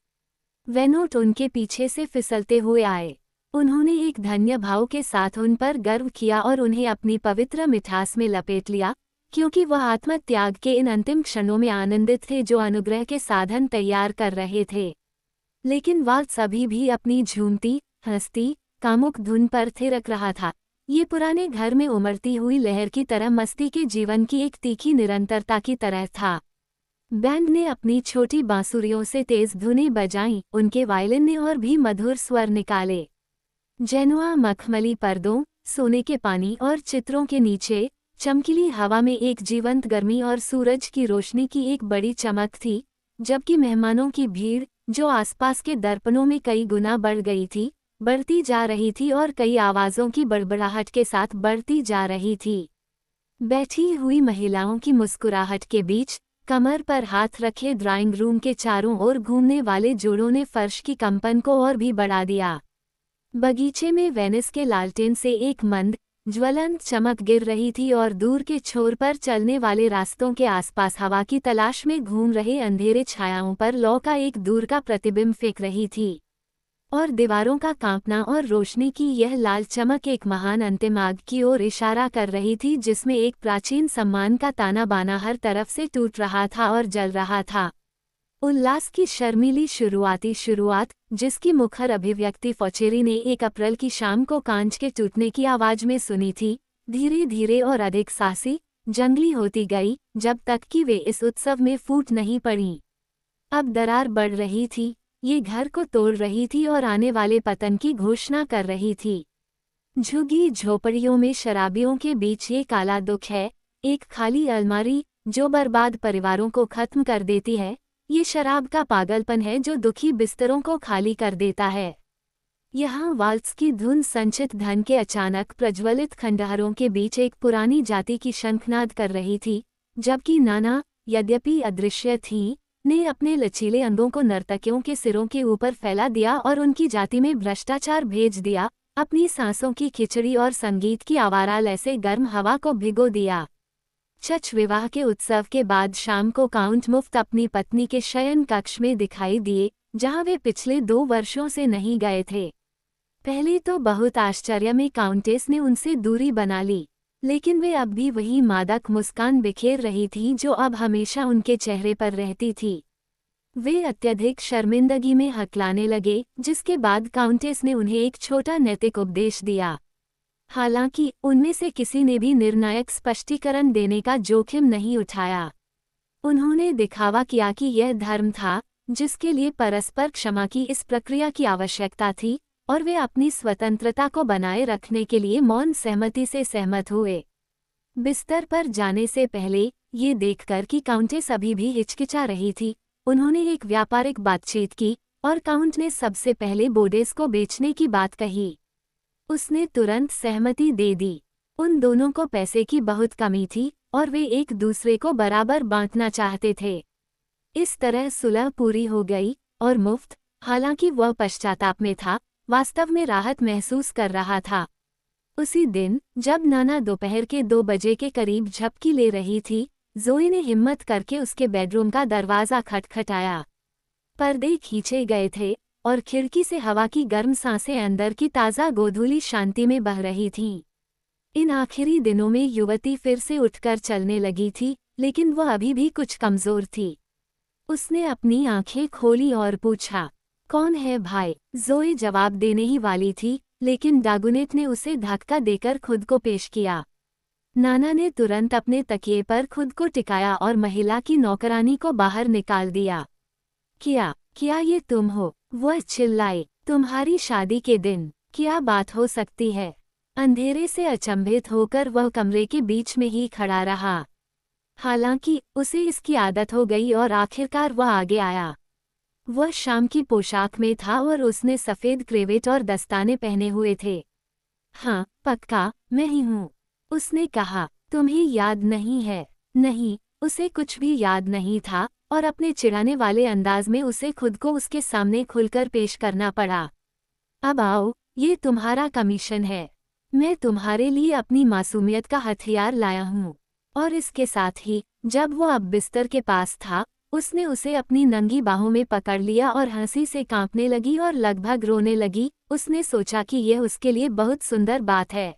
वेनोट उनके पीछे से फिसलते हुए आए। उन्होंने एक धन्य भाव के साथ उन पर गर्व किया और उन्हें अपनी पवित्र मिठास में लपेट लिया, क्योंकि वह आत्मत्याग के इन अंतिम क्षणों में आनंदित थे जो अनुग्रह के साधन तैयार कर रहे थे। लेकिन वाल्ट्ज अभी भी अपनी झूमती, हंसती, कामुक धुन पर थिरक रहा था। ये पुराने घर में उमड़ती हुई लहर की तरह मस्ती के जीवन की एक तीखी निरंतरता की तरह था। बैंड ने अपनी छोटी बांसुरियों से तेज धुनें बजाईं, उनके वायलिन ने और भी मधुर स्वर निकाले। जेनुआ मखमली पर्दों, सोने के पानी और चित्रों के नीचे चमकीली हवा में एक जीवंत गर्मी और सूरज की रोशनी की एक बड़ी चमक थी, जबकि मेहमानों की भीड़, जो आसपास के दर्पणों में कई गुना बढ़ गई थी, बढ़ती जा रही थी और कई आवाज़ों की बड़बड़ाहट के साथ बढ़ती जा रही थी। बैठी हुई महिलाओं की मुस्कुराहट के बीच कमर पर हाथ रखे ड्राइंग रूम के चारों ओर घूमने वाले जोड़ों ने फर्श की कंपन को और भी बढ़ा दिया। बगीचे में वेनिस के लालटेन से एक मंद, ज्वलंत चमक गिर रही थी और दूर के छोर पर चलने वाले रास्तों के आसपास हवा की तलाश में घूम रहे अंधेरे छायाओं पर लौ का एक दूर का प्रतिबिंब फेंक रही थी। और दीवारों का कांपना और रोशनी की यह लाल चमक एक महान अंतिम आग की ओर इशारा कर रही थी, जिसमें एक प्राचीन सम्मान का ताना बाना हर तरफ से टूट रहा था और जल रहा था। उल्लास की शर्मीली शुरुआत, जिसकी मुखर अभिव्यक्ति फौचेरी ने 1 अप्रैल की शाम को कांच के टूटने की आवाज में सुनी थी, धीरे धीरे और अधिक साहसी, जंगली होती गई, जब तक कि वे इस उत्सव में फूट नहीं पड़ी। अब दरार बढ़ रही थी, ये घर को तोड़ रही थी और आने वाले पतन की घोषणा कर रही थी। झुग्गी झोपड़ियों में शराबियों के बीच ये काला दुख है, एक खाली अलमारी जो बर्बाद परिवारों को खत्म कर देती है। ये शराब का पागलपन है जो दुखी बिस्तरों को खाली कर देता है। यहाँ वाल्ट्ज की धुन संचित धन के अचानक प्रज्वलित खंडहरों के बीच एक पुरानी जाति की शंखनाद कर रही थी, जबकि नाना, यद्यपि अदृश्य थी, ने अपने लचीले अंगों को नर्तकियों के सिरों के ऊपर फैला दिया और उनकी जाति में भ्रष्टाचार भेज दिया, अपनी सांसों की खिचड़ी और संगीत की आवारा लय से गर्म हवा को भिगो दिया। चच विवाह के उत्सव के बाद शाम को काउंट मुफ्त अपनी पत्नी के शयन कक्ष में दिखाई दिए, जहां वे पिछले 2 वर्षों से नहीं गए थे। पहले तो बहुत आश्चर्य में काउंटेस ने उनसे दूरी बना ली, लेकिन वे अब भी वही मादक मुस्कान बिखेर रही थीं जो अब हमेशा उनके चेहरे पर रहती थी। वे अत्यधिक शर्मिंदगी में हकलाने लगे, जिसके बाद काउंटेस ने उन्हें एक छोटा नैतिक उपदेश दिया। हालांकि उनमें से किसी ने भी निर्णायक स्पष्टीकरण देने का जोखिम नहीं उठाया। उन्होंने दिखावा किया कि यह धर्म था, जिसके लिए परस्पर क्षमा की इस प्रक्रिया की आवश्यकता थी, और वे अपनी स्वतंत्रता को बनाए रखने के लिए मौन सहमति से सहमत हुए। बिस्तर पर जाने से पहले, ये देखकर कि काउंटेस अभी भी हिचकिचा रही थी, उन्होंने एक व्यापारिक बातचीत की, और काउंट ने सबसे पहले बोडेस को बेचने की बात कही। उसने तुरंत सहमति दे दी। उन दोनों को पैसे की बहुत कमी थी, और वे एक दूसरे को बराबर बांटना चाहते थे। इस तरह सुलह पूरी हो गई, और मुफ्त, हालांकि वह पश्चाताप में था, वास्तव में राहत महसूस कर रहा था। उसी दिन, जब नाना दोपहर के 2 बजे के करीब झपकी ले रही थी, ज़ोई ने हिम्मत करके उसके बेडरूम का दरवाज़ा खटखटाया। पर्दे खींचे गए थे, और खिड़की से हवा की गर्म सांसें अंदर की ताज़ा गोधूली शांति में बह रही थीं। इन आखिरी दिनों में युवती फिर से उठकर चलने लगी थी, लेकिन वह अभी भी कुछ कमज़ोर थी। उसने अपनी आंखें खोली और पूछा, कौन है भाई? ज़ोई जवाब देने ही वाली थी, लेकिन डागुनेट ने उसे धक्का देकर खुद को पेश किया। नाना ने तुरंत अपने तकिए पर खुद को टिकाया और महिला की नौकरानी को बाहर निकाल दिया। क्या ये तुम हो? वह चिल्लाई। तुम्हारी शादी के दिन? क्या बात हो सकती है? अंधेरे से अचंभित होकर वह कमरे के बीच में ही खड़ा रहा। हालांकि उसे इसकी आदत हो गई और आखिरकार वह आगे आया। वह शाम की पोशाक में था और उसने सफ़ेद क्रेवेट और दस्ताने पहने हुए थे। हाँ, पक्का, मैं ही हूँ, उसने कहा। तुम्हें याद नहीं है? नहीं, उसे कुछ भी याद नहीं था और अपने चिढ़ाने वाले अंदाज में उसे खुद को उसके सामने खुलकर पेश करना पड़ा। अब आओ, ये तुम्हारा कमीशन है। मैं तुम्हारे लिए अपनी मासूमियत का हथियार लाया हूँ। और इसके साथ ही जब वो अब बिस्तर के पास था, उसने उसे अपनी नंगी बाहों में पकड़ लिया और हंसी से कांपने लगी और लगभग रोने लगी। उसने सोचा कि यह उसके लिए बहुत सुंदर बात है।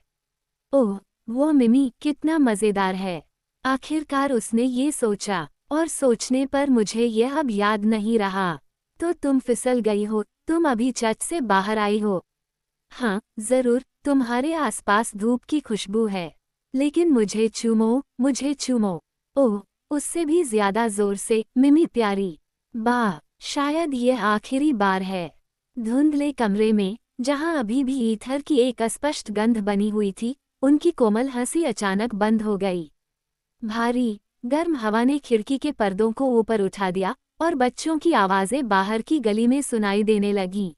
ओह, वो मिमी कितना मज़ेदार है। आखिरकार उसने ये सोचा, और सोचने पर मुझे यह अब याद नहीं रहा। तो तुम फिसल गई हो, तुम अभी चर्च से बाहर आई हो। हाँ, ज़रूर, तुम्हारे आसपास धूप की खुशबू है। लेकिन मुझे चूमो, मुझे चूमो। ओह, उससे भी ज़्यादा ज़ोर से, मिमी प्यारी। वाह, शायद यह आखिरी बार है। धुंधले कमरे में, जहाँ अभी भी ईथर की एक अस्पष्ट गंध बनी हुई थी, उनकी कोमल हंसी अचानक बंद हो गई। भारी, गर्म हवा ने खिड़की के पर्दों को ऊपर उठा दिया और बच्चों की आवाज़ें बाहर की गली में सुनाई देने लगीं।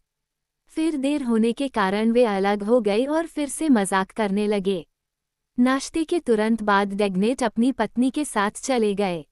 फिर देर होने के कारण वे अलग हो गए और फिर से मजाक करने लगे। नाश्ते के तुरंत बाद डेग्नेट अपनी पत्नी के साथ चले गए।